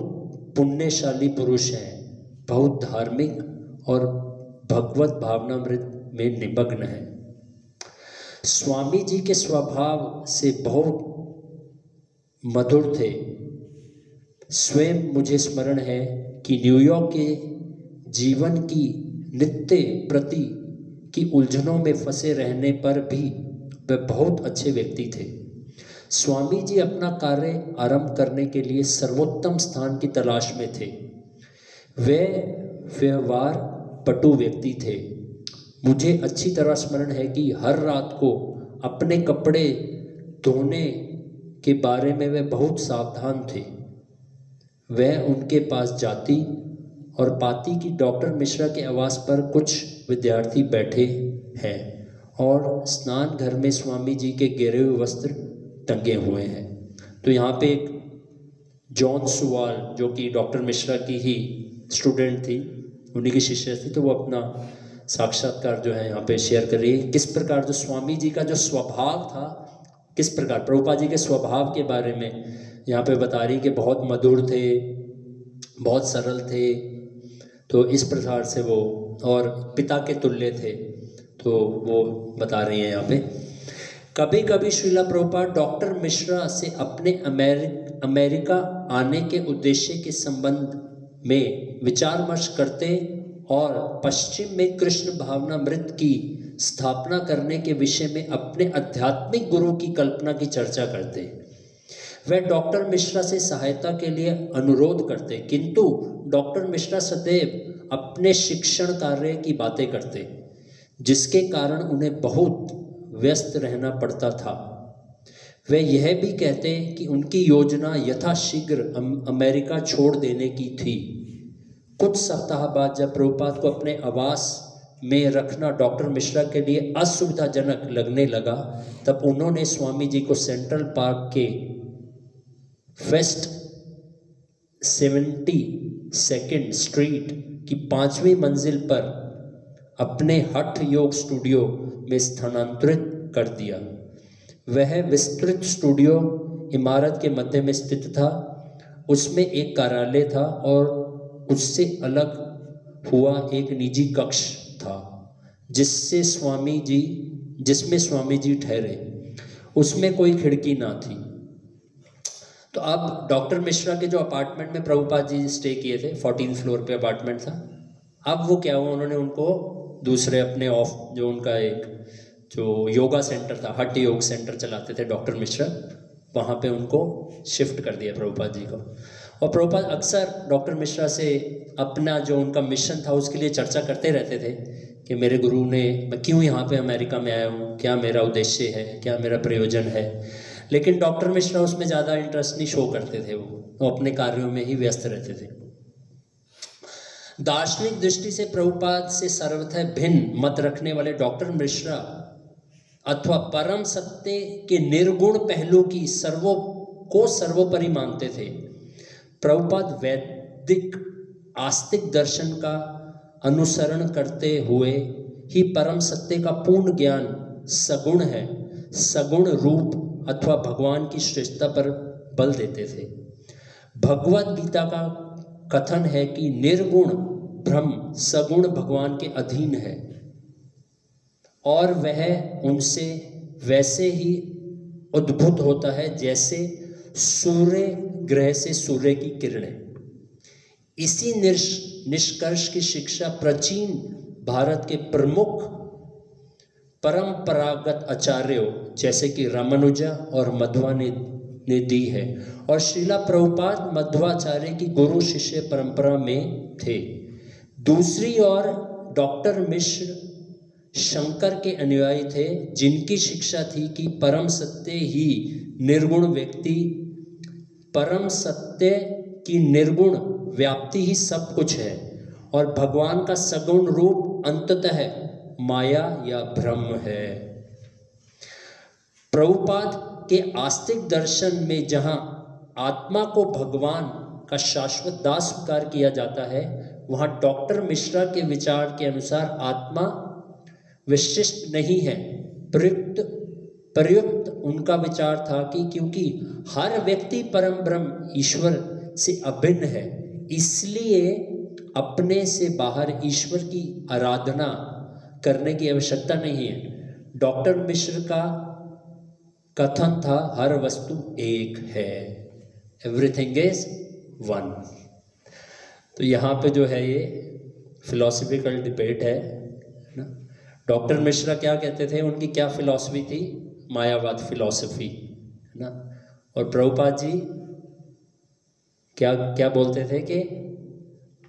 Speaker 1: पुण्यशाली पुरुष हैं, बहुत धार्मिक और भगवत भावनामृत में निमग्न हैं। स्वामी जी के स्वभाव से बहुत मधुर थे। स्वयं मुझे स्मरण है कि न्यूयॉर्क के जीवन की नित्य प्रति की उलझनों में फंसे रहने पर भी वे बहुत अच्छे व्यक्ति थे। स्वामी जी अपना कार्य आरंभ करने के लिए सर्वोत्तम स्थान की तलाश में थे। वे व्यवहार पटु व्यक्ति थे। मुझे अच्छी तरह स्मरण है कि हर रात को अपने कपड़े धोने के बारे में वे बहुत सावधान थे। वह उनके पास जाती और पाती कि डॉक्टर मिश्रा के आवास पर कुछ विद्यार्थी बैठे हैं और स्नान घर में स्वामी जी के गिरे हुए वस्त्र टंगे हुए हैं। तो यहाँ पे एक जॉन सुवाल जो कि डॉक्टर मिश्रा की ही स्टूडेंट थी, उन्हीं की शिष्य थी, तो वो अपना साक्षात्कार जो है यहाँ पे शेयर कर रही है। किस प्रकार जो स्वामी जी का जो स्वभाव था, किस प्रकार प्रभुपाद जी के स्वभाव के बारे में यहाँ पे बता रही कि बहुत मधुर थे, बहुत सरल थे, तो इस प्रकार से वो और पिता के तुल्य थे, तो वो बता रही हैं यहाँ पे। कभी कभी श्रीला प्रभुपाद डॉक्टर मिश्रा से अपने अमेरिका आने के उद्देश्य के संबंध में विचार विमर्श करते और पश्चिम में कृष्ण भावनामृत की स्थापना करने के विषय में अपने आध्यात्मिक गुरु की कल्पना की चर्चा करते। वह डॉक्टर मिश्रा से सहायता के लिए अनुरोध करते, किंतु डॉक्टर मिश्रा सदैव अपने शिक्षण कार्य की बातें करते, जिसके कारण उन्हें बहुत व्यस्त रहना पड़ता था। वे यह भी कहते कि उनकी योजना यथाशीघ्र अमेरिका छोड़ देने की थी। कुछ सप्ताह बाद जब प्रभुपाद को अपने आवास में रखना डॉक्टर मिश्रा के लिए असुविधाजनक लगने लगा, तब उन्होंने स्वामी जी को सेंट्रल पार्क के वेस्ट 72nd स्ट्रीट की 5वीं मंजिल पर अपने हठ योग स्टूडियो में स्थानांतरित कर दिया। वह विस्तृत स्टूडियो इमारत के मध्य में स्थित था। उसमें एक कार्यालय था और उससे अलग हुआ एक निजी कक्ष था, जिसमें स्वामी जी ठहरे। उसमें कोई खिड़की ना थी। तो अब डॉक्टर मिश्रा के जो अपार्टमेंट में प्रभुपाद जी स्टे किए थे, 14th फ्लोर पे अपार्टमेंट था, अब वो क्या हुआ, उन्होंने उनको दूसरे अपने जो उनका एक जो योगा सेंटर था, हठ योग सेंटर चलाते थे डॉक्टर मिश्रा, वहाँ पे उनको शिफ्ट कर दिया प्रभुपाद जी को। और प्रभुपाद अक्सर डॉक्टर मिश्रा से अपना जो उनका मिशन था उसके लिए चर्चा करते रहते थे कि मेरे गुरु ने, मैं क्यों यहाँ पे अमेरिका में आया हूँ, क्या मेरा उद्देश्य है, क्या मेरा प्रयोजन है। लेकिन डॉक्टर मिश्रा उसमें ज़्यादा इंटरेस्ट नहीं शो करते थे, वो अपने कार्यों में ही व्यस्त रहते थे। दार्शनिक दृष्टि से प्रभुपाद से सर्वथा भिन्न मत रखने वाले डॉक्टर मिश्रा अथवा परम सत्य के निर्गुण पहलू की को सर्वोपरि मानते थे। प्रभुपाद वैदिक आस्तिक दर्शन का अनुसरण करते हुए ही परम सत्य का पूर्ण ज्ञान सगुण है, सगुण रूप अथवा भगवान की श्रेष्ठता पर बल देते थे। भगवद गीता का कथन है कि निर्गुण ब्रह्म सगुण भगवान के अधीन है और वह उनसे वैसे ही उद्भूत होता है जैसे सूर्य ग्रह से सूर्य की किरणें। इसी निष्कर्ष की शिक्षा प्राचीन भारत के प्रमुख परंपरागत आचार्यों जैसे कि रामानुजा और मध्वा ने दी है, और श्रीला प्रभुपाद मध्वाचार्य की गुरु शिष्य परंपरा में थे। दूसरी ओर डॉक्टर मिश्र शंकर के अनुयायी थे, जिनकी शिक्षा थी कि परम सत्य ही निर्गुण व्यक्ति, परम सत्य की निर्गुण व्याप्ति ही सब कुछ है और भगवान का सगुण रूप अंततः माया या ब्रह्म है। प्रभुपाद के आस्तिक दर्शन में जहाँ आत्मा को भगवान का शाश्वत दास स्वीकार किया जाता है, वहाँ डॉक्टर मिश्रा के विचार के अनुसार आत्मा विशिष्ट नहीं है। प्रयुक्त उनका विचार था कि क्योंकि हर व्यक्ति परम ब्रह्म ईश्वर से अभिन्न है, इसलिए अपने से बाहर ईश्वर की आराधना करने की आवश्यकता नहीं है। डॉक्टर मिश्र का कथन था हर वस्तु एक है, एवरीथिंग इज वन। तो यहाँ पे जो है ये फिलॉसफिकल डिबेट है ना। डॉक्टर मिश्रा क्या कहते थे, उनकी क्या फिलॉसफी थी, मायावाद फिलॉसफी है ना। और प्रभुपाद जी क्या क्या बोलते थे कि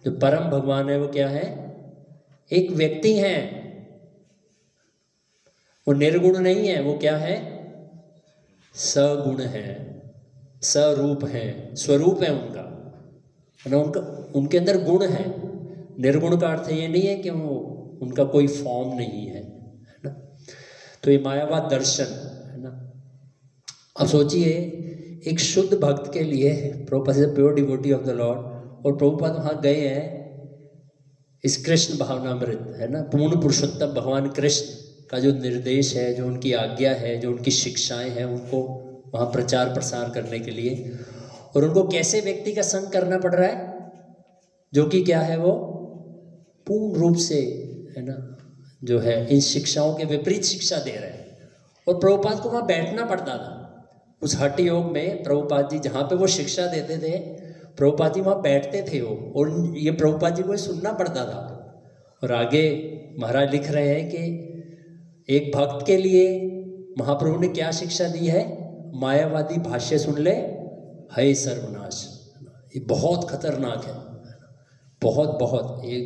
Speaker 1: जो परम भगवान है वो क्या है, एक व्यक्ति है, वो निर्गुण नहीं है, वो क्या है, सगुण है, स्वरूप है, स्वरूप है उनका है ना। उनके अंदर गुण है। निर्गुण का अर्थ ये नहीं है कि वो उनका कोई फॉर्म नहीं है ना। तो ये मायावाद दर्शन है ना। अब सोचिए एक शुद्ध भक्त के लिए, Prabhupada is pure devotee of the Lord, और प्रभुपाद वहाँ गए हैं इस कृष्ण भावनामृत है ना, पूर्ण पुरुषोत्तम भगवान कृष्ण का जो निर्देश है, जो उनकी आज्ञा है, जो उनकी शिक्षाएं हैं, उनको वहाँ प्रचार प्रसार करने के लिए, और उनको कैसे व्यक्ति का संग करना पड़ रहा है जो कि क्या है, वो पूर्ण रूप से है ना जो है इन शिक्षाओं के विपरीत शिक्षा दे रहे हैं। और प्रभुपाद को वहाँ बैठना पड़ता था उस हठ योग में। प्रभुपाद जी जहाँ पे वो शिक्षा देते थे, प्रभुपाद जी वहाँ बैठते थे वो, और ये प्रभुपाद जी को सुनना पड़ता था। और आगे महाराज लिख रहे हैं कि एक भक्त के लिए महाप्रभु ने क्या शिक्षा दी है, मायावादी भाष्य सुन ले है सर्वनाश। ये बहुत खतरनाक है, बहुत बहुत। ये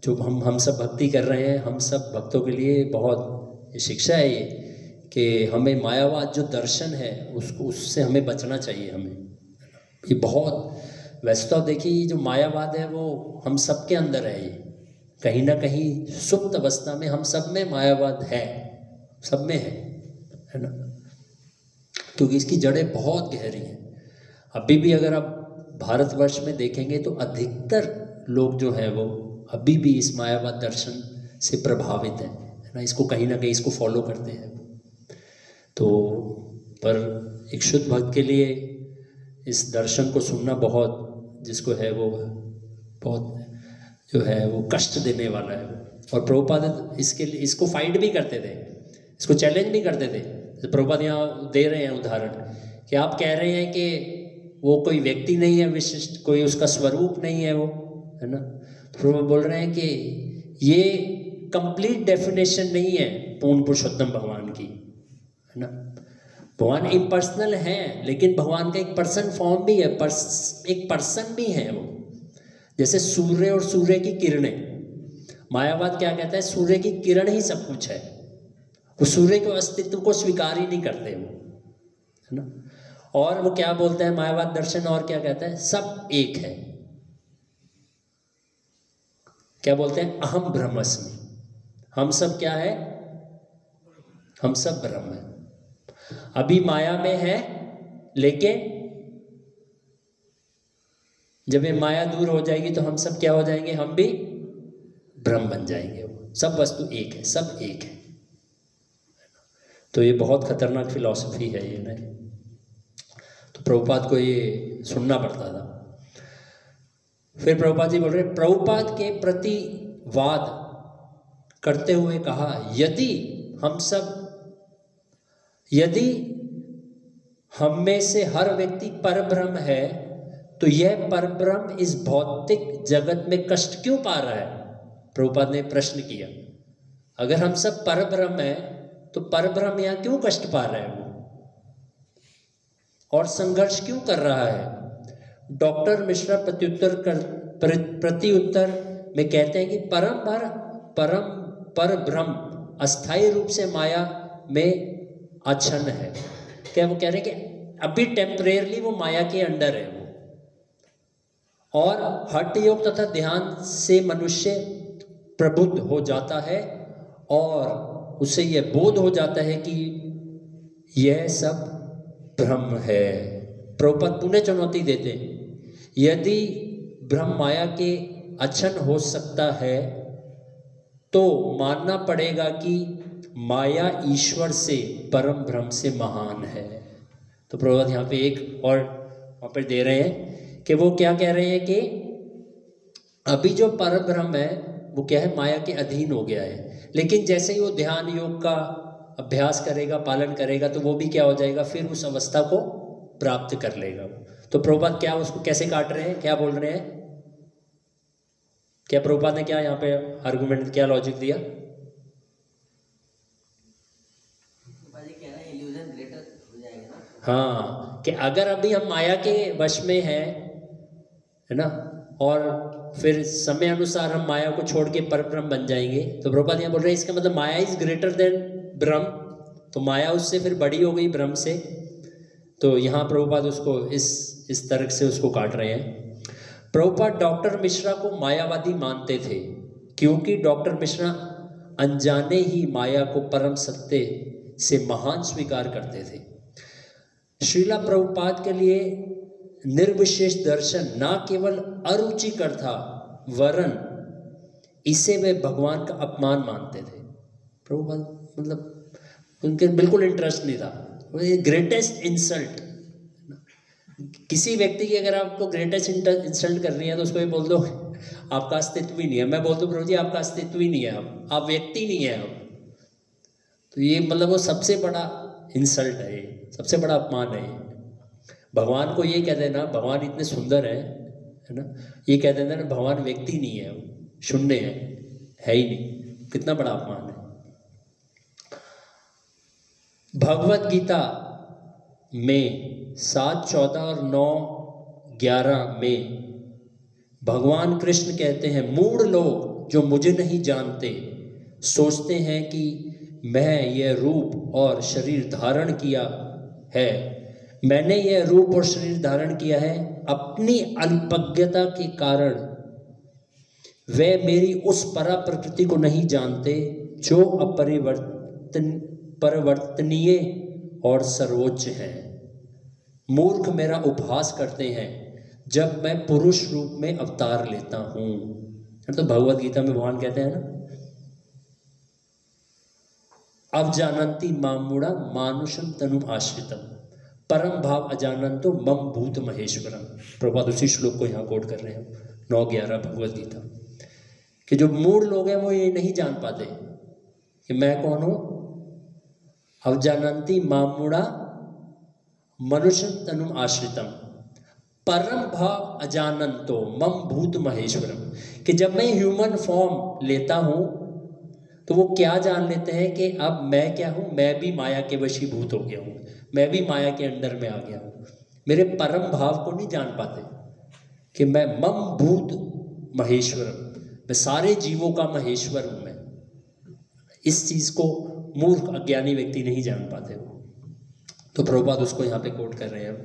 Speaker 1: जो हम सब भक्ति कर रहे हैं, हम सब भक्तों के लिए बहुत ये शिक्षा है ये, कि हमें मायावाद जो दर्शन है उससे हमें बचना चाहिए हमें। ये बहुत, वैसे तो देखिए ये जो मायावाद है वो हम सब के अंदर है, ये कहीं ना कहीं सुप्त अवस्था में हम सब में मायावाद है, सब में है ना। क्योंकि इसकी जड़ें बहुत गहरी हैं। अभी भी अगर आप भारतवर्ष में देखेंगे तो अधिकतर लोग जो हैं वो अभी भी इस मायावाद दर्शन से प्रभावित है ना, इसको कहीं ना कहीं इसको फॉलो करते हैं। तो पर एक शुद्ध भक्त के लिए इस दर्शन को सुनना बहुत, जिसको है वो बहुत जो है वो कष्ट देने वाला है। और प्रभुपाद इसके लिए इसको फाइट भी करते थे, इसको चैलेंज भी करते थे। तो प्रभुपाद यहाँ दे रहे हैं उदाहरण कि आप कह रहे हैं कि वो कोई व्यक्ति नहीं है विशिष्ट, कोई उसका स्वरूप नहीं है वो, है ना। तो प्रभुपाद बोल रहे हैं कि ये कंप्लीट डेफिनेशन नहीं है पूर्ण पुरुषोत्तम भगवान की, है ना। भगवान इम्पर्सनल है, लेकिन भगवान का एक पर्सन फॉर्म भी है, एक पर्सन भी है वो। जैसे सूर्य और सूर्य की किरणें, मायावाद क्या कहता है, सूर्य की किरण ही सब कुछ है, वो सूर्य के अस्तित्व को स्वीकार ही नहीं करते वो, है ना। और वो क्या बोलते हैं मायावाद दर्शन, और क्या कहता है, सब एक है। क्या बोलते हैं, अहम ब्रह्मस्मि, हम सब क्या है, हम सब ब्रह्म है। अभी माया में है लेकिन जब ये माया दूर हो जाएगी तो हम सब क्या हो जाएंगे, हम भी ब्रह्म बन जाएंगे। सब वस्तु एक है, सब एक है। तो ये बहुत खतरनाक फिलॉसफी है ये नहीं। तो प्रभुपाद को ये सुनना पड़ता था। फिर प्रभुपाद जी बोल रहे, प्रभुपाद के प्रति वाद करते हुए कहा, यदि हम में से हर व्यक्ति परब्रह्म है तो यह परब्रह्म इस भौतिक जगत में कष्ट क्यों पा रहा है? प्रभुपाद ने प्रश्न किया, अगर हम सब परब्रह्म है तो परब्रह्म यहाँ क्यों कष्ट पा रहा है वो, और संघर्ष क्यों कर रहा है? डॉक्टर मिश्रा प्रत्युत्तर में कहते हैं कि परब्रह्म अस्थायी रूप से माया में आच्छन्न है। क्या वो कह रहे हैं कि अभी टेम्परेरली वो माया के अंडर है वो, और हठ योग तथा ध्यान से मनुष्य प्रबुद्ध हो जाता है और उसे यह बोध हो जाता है कि यह सब ब्रह्म है। प्रभुपाद पुनः चुनौती देते हैं, यदि ब्रह्म माया के अछन्न हो सकता है तो मानना पड़ेगा कि माया ईश्वर से, परम ब्रह्म से महान है। तो प्रभुपाद यहाँ पे एक और वहाँ पर दे रहे हैं कि वो क्या कह रहे हैं कि अभी जो परम ब्रह्म है वो क्या है, माया के अधीन हो गया है, लेकिन जैसे ही वो ध्यान योग का अभ्यास करेगा, पालन करेगा, तो वो भी क्या हो जाएगा, फिर उस अवस्था को प्राप्त कर लेगा। तो प्रभुपाद क्या उसको कैसे काट रहे हैं, क्या बोल रहे हैं, क्या प्रभुपाद ने क्या यहाँ पे आर्गुमेंट, क्या लॉजिक दिया? हाँ, कि अगर अभी हम माया के वश में हैं, है ना, और फिर समय अनुसार हम माया को छोड़ के परब्रह्म बन जाएंगे, तो प्रभुपाद यहाँ बोल रहे हैं इसका मतलब माया इज ग्रेटर देन ब्रह्म, तो माया उससे फिर बड़ी हो गई ब्रह्म से। तो यहाँ प्रभुपाद उसको इस तरह से उसको काट रहे हैं। प्रभुपाद डॉक्टर मिश्रा को मायावादी मानते थे क्योंकि डॉक्टर मिश्रा अनजाने ही माया को परम सत्य से महान स्वीकार करते थे। श्रीला प्रभुपाद के लिए निर्विशेष दर्शन न केवल अरुचिकर था, वरन इसे वे भगवान का अपमान मानते थे। प्रभुपाद मतलब उनके बिल्कुल इंटरेस्ट नहीं था, ग्रेटेस्ट इंसल्ट। किसी व्यक्ति की अगर आपको ग्रेटेस्ट इंसल्ट कर रही है तो उसको ये बोल दो आपका अस्तित्व ही नहीं है। मैं बोल दूं प्रभु जी आपका अस्तित्व ही नहीं है, आप व्यक्ति नहीं है आप। तो ये मतलब वो सबसे बड़ा इंसल्ट है, ये सबसे बड़ा अपमान है। भगवान को ये कह देना भगवान इतने सुंदर है ना, ये कह देना ना भगवान व्यक्ति नहीं है, शून्य है ही नहीं, कितना बड़ा अपमान है। भगवत गीता में 7:14 और 9:11 में भगवान कृष्ण कहते हैं, मूढ़ लोग जो मुझे नहीं जानते सोचते हैं कि मैं यह रूप और शरीर धारण किया है, मैंने यह रूप और शरीर धारण किया है अपनी अल्पज्ञता के कारण। वे मेरी उस परा प्रकृति को नहीं जानते जो परिवर्तनीय और सर्वोच्च है। मूर्ख मेरा उपहास करते हैं जब मैं पुरुष रूप में अवतार लेता हूं। तो भगवत गीता में भगवान कहते हैं ना, अवजानन्ति मामूढ़ा मानुषम तनु आश्रितम परम भाव अजानन्तो मम भूत महेश्वरम। प्रभुपाद उसी श्लोक को यहाँ कोट कर रहे हैं 9:11 भगवत गीता, कि जो मूढ़ लोग हैं वो ये नहीं जान पाते कि मैं कौन हूँ। अवजानन्ति मामूढ़ा मनुष्यम तनु आश्रितम परम भाव अजानन्तो मम भूत महेश्वरम, कि जब मैं ह्यूमन फॉर्म लेता हूँ तो वो क्या जान लेते हैं कि अब मैं क्या हूँ, मैं भी माया के वशीभूत हो गया हूँ, मैं भी माया के अंडर में आ गया हूँ। मेरे परम भाव को नहीं जान पाते कि मैं मम भूत महेश्वरम, मैं सारे जीवों का महेश्वर हूँ मैं। इस चीज़ को मूर्ख अज्ञानी व्यक्ति नहीं जान पाते वो। तो प्रभुपाद उसको यहाँ पे कोट कर रहे हैं।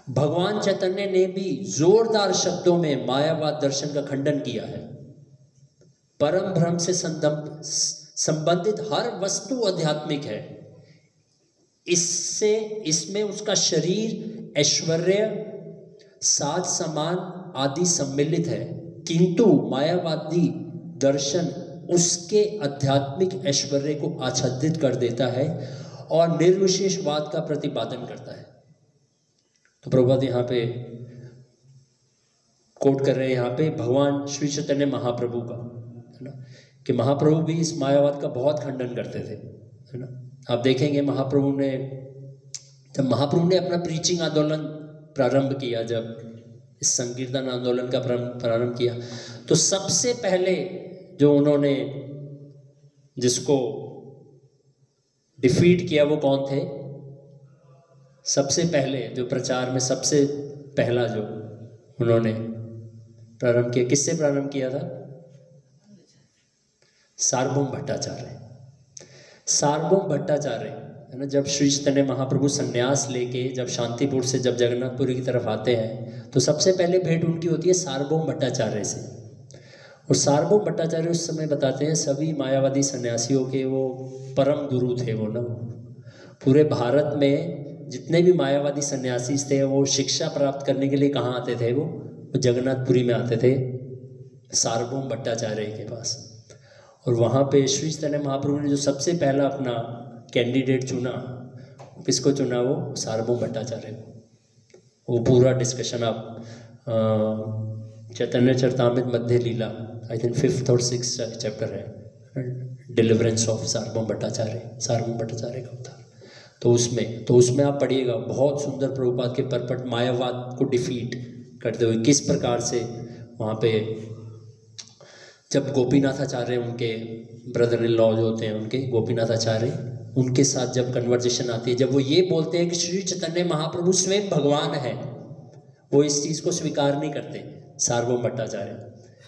Speaker 1: भगवान चैतन्य ने भी जोरदार शब्दों में मायावाद दर्शन का खंडन किया है। परम ब्रह्म से संबंधित हर वस्तु आध्यात्मिक है, इसमें उसका शरीर ऐश्वर्य, साज सामान आदि सम्मिलित है, किंतु मायावादी दर्शन उसके आध्यात्मिक ऐश्वर्य को आच्छादित कर देता है और निर्विशेषवाद का प्रतिपादन करता है। तो प्रभुपाद यहाँ पे कोट कर रहे हैं यहाँ पे भगवान श्री चैतन्य महाप्रभु का, है ना, कि महाप्रभु भी इस मायावाद का बहुत खंडन करते थे, है ना। आप देखेंगे जब महाप्रभु ने अपना प्रीचिंग आंदोलन प्रारंभ किया, जब इस संकीर्तन आंदोलन का प्रारंभ किया, तो सबसे पहले जो उन्होंने जिसको डिफीट किया वो कौन थे? सबसे पहले जो प्रचार में सबसे पहला जो उन्होंने प्रारंभ किया, किससे प्रारंभ किया था? सार्वभौम भट्टाचार्य। सार्वभौम भट्टाचार्य, है ना, जब श्री चैतन्य महाप्रभु संन्यास लेके जब शांतिपुर से जब जगन्नाथपुरी की तरफ आते हैं तो सबसे पहले भेंट उनकी होती है सार्वभौम भट्टाचार्य से। और सार्वभौम भट्टाचार्य उस समय बताते हैं सभी मायावादी सन्यासियों के वो परम गुरु थे। वो ना पूरे भारत में जितने भी मायावादी सन्यासी थे वो शिक्षा प्राप्त करने के लिए कहाँ आते थे? वो जगन्नाथपुरी में आते थे सार्वभौम भट्टाचार्य के पास। और वहाँ पे श्री चैतन्य महाप्रभु ने जो सबसे पहला अपना कैंडिडेट चुना, किसको चुना? वो सार्वभौम भट्टाचार्य को। वो पूरा डिस्कशन आप चैतन्य चरितामृत मध्य लीला, आई थिंक 5th और 6th चैप्टर है, डिलीवरेंस ऑफ सार्वभौम भट्टाचार्य, सार्वभौम भट्टाचार्य का अवतार। तो उसमें आप पढ़िएगा, बहुत सुंदर प्रभुपाद के परपट मायावाद को डिफीट करते हुए किस प्रकार से वहाँ पे जब गोपीनाथाचार्य उनके ब्रदर इन लॉ जो होते हैं उनके गोपीनाथाचार्य, उनके साथ जब कन्वर्जेशन आती है, जब वो ये बोलते हैं कि श्री चैतन्य महाप्रभु स्वयं भगवान है, वो इस चीज़ को स्वीकार नहीं करते। सार्वभौम भट्टाचार्य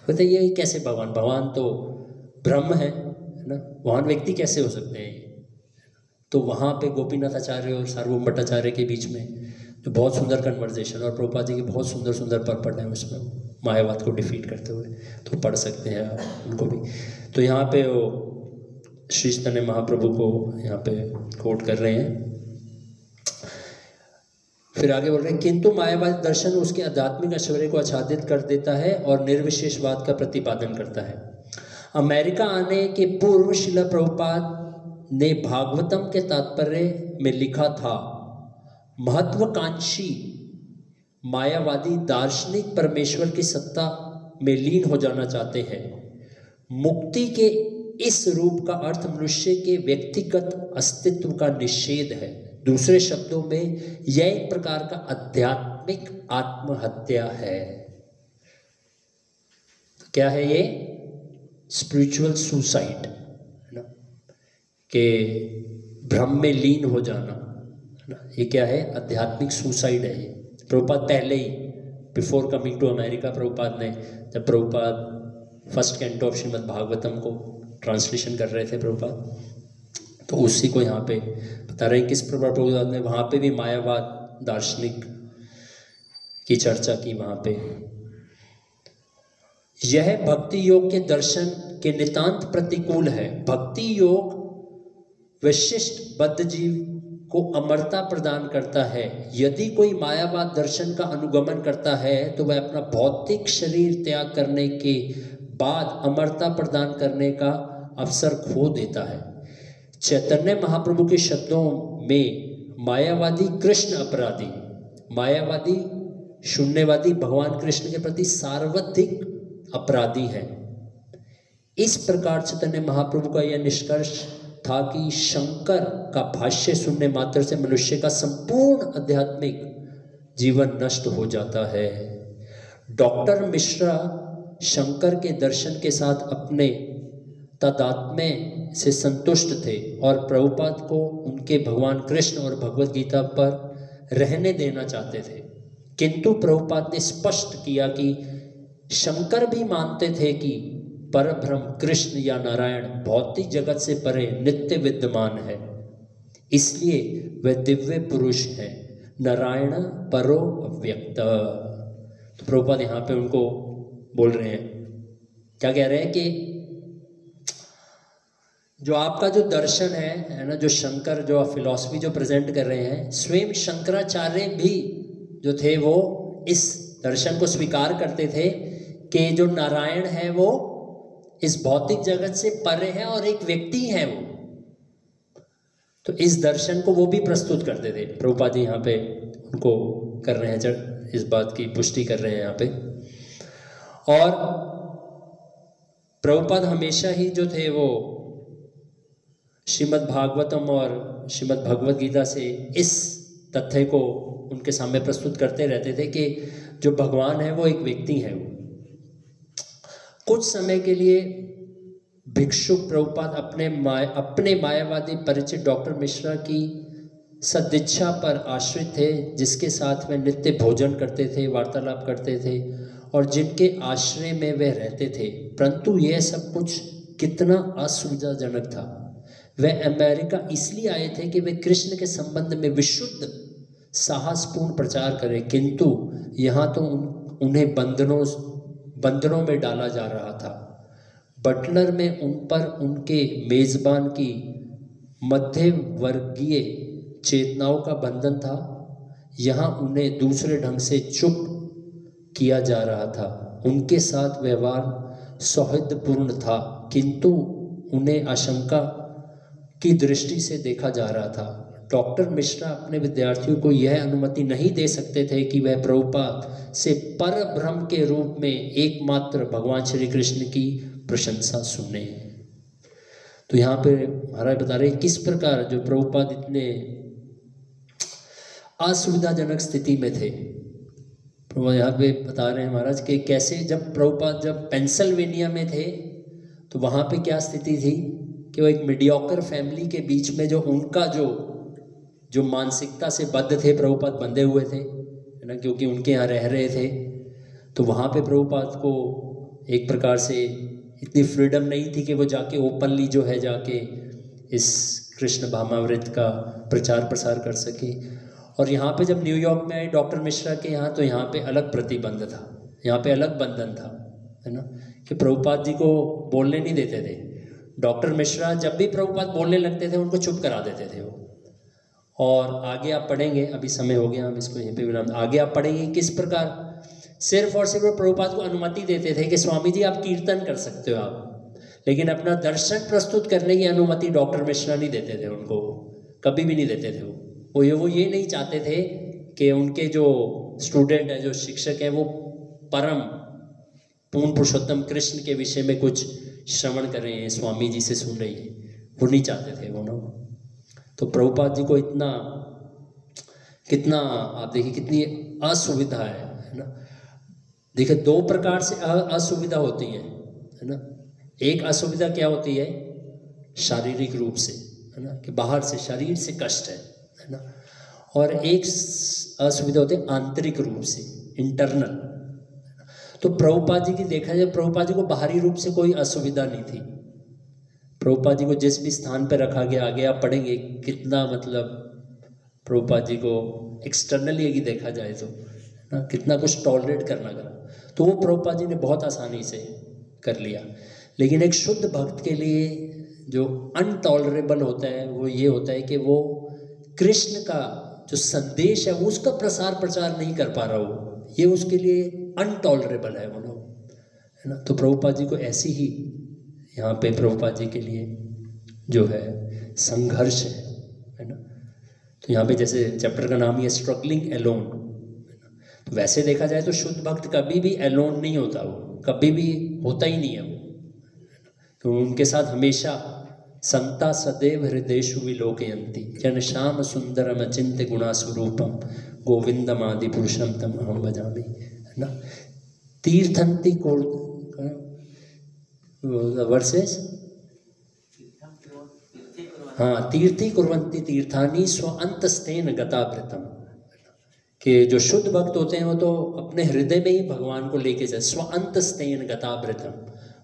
Speaker 1: कहते ये कैसे भगवान? भगवान तो ब्रह्म है ना, भगवान व्यक्ति कैसे हो सकते हैं? तो वहाँ पे गोपीनाथाचार्य और सार्वभौम भट्टाचार्य के बीच में जो बहुत सुंदर कन्वर्जेशन, और प्रभुपाद जी के बहुत सुंदर सुंदर परपट हैं उसमें मायावाद को डिफीट करते हुए, तो पढ़ सकते हैं आप उनको भी। तो यहाँ पे वो श्री चैतन्य महाप्रभु को यहाँ पे कोट कर रहे हैं। फिर आगे बोल रहे हैं, किंतु मायावाद दर्शन उसके आध्यात्मिक ऐश्वर्य को आच्छादित कर देता है और निर्विशेषवाद का प्रतिपादन करता है। अमेरिका आने के पूर्व श्रील प्रभुपाद ने भागवतम के तात्पर्य में लिखा था, महत्वाकांक्षी मायावादी दार्शनिक परमेश्वर की सत्ता में लीन हो जाना चाहते हैं। मुक्ति के इस रूप का अर्थ मनुष्य के व्यक्तिगत अस्तित्व का निषेध है। दूसरे शब्दों में यह एक प्रकार का आध्यात्मिक आत्महत्या है। तो क्या है ये? स्पिरिचुअल सुसाइड, है ना, के भ्रम में लीन हो जाना, है ना, ये क्या है? आध्यात्मिक सुसाइड है ये। प्रभुपाद पहले ही before coming to America, Prabhupada ने जब Prabhupada first canto of Srimad Bhagavatam को ट्रांसलेशन कर रहे थे प्रभुपाद, तो उसी को यहाँ पे बता रहे हैं किस प्रकार प्रभुपाद ने वहाँ पे भी मायावाद दार्शनिक की चर्चा की। वहाँ पे यह भक्ति योग के दर्शन के नितांत प्रतिकूल है। भक्ति योग विशिष्ट बद्ध जीव को अमरता प्रदान करता है। यदि कोई मायावाद दर्शन का अनुगमन करता है तो वह अपना भौतिक शरीर त्याग करने के बाद अमरता प्रदान करने का अवसर खो देता है। चैतन्य महाप्रभु के शब्दों में मायावादी कृष्ण अपराधी, मायावादी शून्यवादी भगवान कृष्ण के प्रति सार्वधिक अपराधी है। इस प्रकार चैतन्य महाप्रभु का यह निष्कर्ष था कि शंकर का भाष्य सुनने मात्र से मनुष्य का संपूर्ण आध्यात्मिक जीवन नष्ट हो जाता है। डॉक्टर मिश्रा शंकर के दर्शन के साथ अपने तादात्म्य से संतुष्ट थे और प्रभुपाद को उनके भगवान कृष्ण और भगवत गीता पर रहने देना चाहते थे, किंतु प्रभुपाद ने स्पष्ट किया कि शंकर भी मानते थे कि परब्रह्म कृष्ण या नारायण भौतिक जगत से परे नित्य विद्यमान है, इसलिए वह दिव्य पुरुष है, नारायण परो अव्यक्त। तो प्रभुपाद यहाँ पे उनको बोल रहे हैं, क्या कह रहे हैं कि जो आपका जो दर्शन है ना, जो शंकर जो फिलॉसफी जो प्रेजेंट कर रहे हैं, स्वयं शंकराचार्य भी जो थे वो इस दर्शन को स्वीकार करते थे कि जो नारायण है वो इस भौतिक जगत से परे है और एक व्यक्ति है वो। तो इस दर्शन को वो भी प्रस्तुत करते थे। प्रभुपाद जी यहाँ पे उनको कर रहे हैं, इस बात की पुष्टि कर रहे हैं यहाँ पे। और प्रभुपाद हमेशा ही जो थे वो श्रीमद् भागवतम और श्रीमद् भगवद गीता से इस तथ्य को उनके सामने प्रस्तुत करते रहते थे कि जो भगवान है वो एक व्यक्ति है। कुछ समय के लिए भिक्षुक प्रभुपाद अपने मायावादी परिचित डॉक्टर मिश्रा की सदिच्छा पर आश्रित थे, जिसके साथ वे नित्य भोजन करते थे, वार्तालाप करते थे और जिनके आश्रय में वे रहते थे। परंतु यह सब कुछ कितना असुविधाजनक था। वे अमेरिका इसलिए आए थे कि वे कृष्ण के संबंध में विशुद्ध साहसपूर्ण प्रचार करें, किंतु यहाँ तो उन्हें बंधनों में डाला जा रहा था। बटलर में उन पर उनके मेजबान की मध्य वर्गीय चेतनाओं का बंधन था। यहाँ उन्हें दूसरे ढंग से चुप किया जा रहा था। उनके साथ व्यवहार सौहार्दपूर्ण था, किंतु उन्हें आशंका की दृष्टि से देखा जा रहा था। डॉक्टर मिश्रा अपने विद्यार्थियों को यह अनुमति नहीं दे सकते थे कि वह प्रभुपाद से पर ब्रह्म के रूप में एकमात्र भगवान श्री कृष्ण की प्रशंसा सुने। तो यहाँ पे महाराज बता रहे किस प्रकार जो प्रभुपाद इतने असुविधाजनक स्थिति में थे। प्रभुपाद यहाँ पे बता रहे हैं महाराज कि कैसे जब प्रभुपाद जब पेंसिल्वेनिया में थे तो वहाँ पे क्या स्थिति थी कि वो एक मीडियोकर फैमिली के बीच में जो उनका जो मानसिकता से बद्ध थे, प्रभुपाद बंधे हुए थे, है ना, क्योंकि उनके यहाँ रह रहे थे। तो वहाँ पे प्रभुपाद को एक प्रकार से इतनी फ्रीडम नहीं थी कि वो जाके ओपनली जो है जाके इस कृष्ण भामावृत का प्रचार प्रसार कर सके। और यहाँ पे जब न्यूयॉर्क में आए डॉक्टर मिश्रा के यहाँ, तो यहाँ पे अलग प्रतिबंध था, यहाँ पे अलग बंधन था, है ना, कि प्रभुपाद जी को बोलने नहीं देते थे। डॉक्टर मिश्रा जब भी प्रभुपाद बोलने लगते थे उनको चुप करा देते थे वो। और आगे आप पढ़ेंगे, अभी समय हो गया, हम इसको यहीं पे विराम, आगे आप पढ़ेंगे किस प्रकार सिर्फ और सिर्फ प्रभुपाद को अनुमति देते थे कि स्वामी जी आप कीर्तन कर सकते हो आप, लेकिन अपना दर्शन प्रस्तुत करने की अनुमति डॉक्टर मिश्रा नहीं देते थे उनको, कभी भी नहीं देते थे वो ये नहीं चाहते थे कि उनके जो स्टूडेंट है, जो शिक्षक है, वो परम पूर्ण पुरुषोत्तम कृष्ण के विषय में कुछ श्रवण कर रहे हैं, स्वामी जी से सुन रही है, वो नहीं चाहते थे वो ना। तो प्रभुपाद जी को कितना आप देखिए कितनी असुविधा है ना। देखिए दो प्रकार से असुविधा होती है ना। एक असुविधा क्या होती है, शारीरिक रूप से, है ना, कि बाहर से शरीर से कष्ट है ना। और एक असुविधा होती है आंतरिक रूप से, इंटरनल। तो प्रभुपाद जी की देखा जाए, प्रभुपाद जी को बाहरी रूप से कोई असुविधा नहीं थी। प्रभुपाद जी को जिस भी स्थान पर रखा गया, आगे आप पढ़ेंगे कितना मतलब प्रभुपाद जी को एक्सटर्नली यदि देखा जाए तो ना कितना कुछ टॉलरेट करना करा, तो वो प्रभुपाद जी ने बहुत आसानी से कर लिया। लेकिन एक शुद्ध भक्त के लिए जो अनटॉलरेबल होता है वो ये होता है कि वो कृष्ण का जो संदेश है उसका प्रसार प्रचार नहीं कर पा रहा हो, ये उसके लिए अनटॉलरेबल है वो लोग, है ना। तो प्रभुपाद जी को ऐसी ही यहाँ पे प्रभुपाद जी के लिए जो है संघर्ष है ना। तो यहाँ पे जैसे चैप्टर का नाम ही है स्ट्रगलिंग एलोन। तो वैसे देखा जाए तो शुद्ध भक्त कभी भी एलोन नहीं होता, वो कभी भी होता ही नहीं है वो। तो उनके साथ हमेशा संता सदैव हृदयेषु विलोकयन्ति जन श्याम सुंदरम अचिंत्य गुणा स्वरूपम गोविंदम आदि पुरुषम तम अहम भजामि, है ना। तीर्थंति को वर्सेस, हाँ, तीर्थी कुर्वन्ति तीर्थानि स्वअंतस्तेन गतावृतम, कि जो शुद्ध भक्त होते हैं वो तो अपने हृदय में ही भगवान को लेके जाए, स्वअंतस्तेन गतावृतम,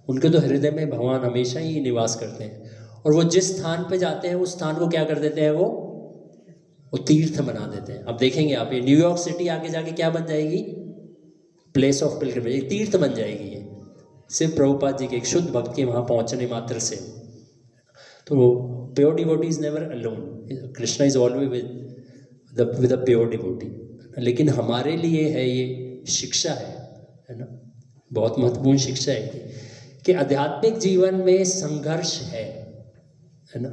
Speaker 1: उनके तो हृदय में भगवान हमेशा ही निवास करते हैं। और वो जिस स्थान पे जाते हैं उस स्थान को क्या कर देते हैं, वो तीर्थ बना देते हैं। अब देखेंगे आप, ये न्यूयॉर्क सिटी आगे जाके क्या बन जाएगी, प्लेस ऑफ पिलग्रिमेज, तीर्थ बन जाएगी ये, सिर्फ प्रभुपाद जी के एक शुद्ध भक्त के वहाँ पहुँचने मात्र से। तो pure devotee is never alone, Krishna is always with a pure devotee. लेकिन हमारे लिए है ये शिक्षा है ना, बहुत महत्वपूर्ण शिक्षा है कि आध्यात्मिक जीवन में संघर्ष है ना।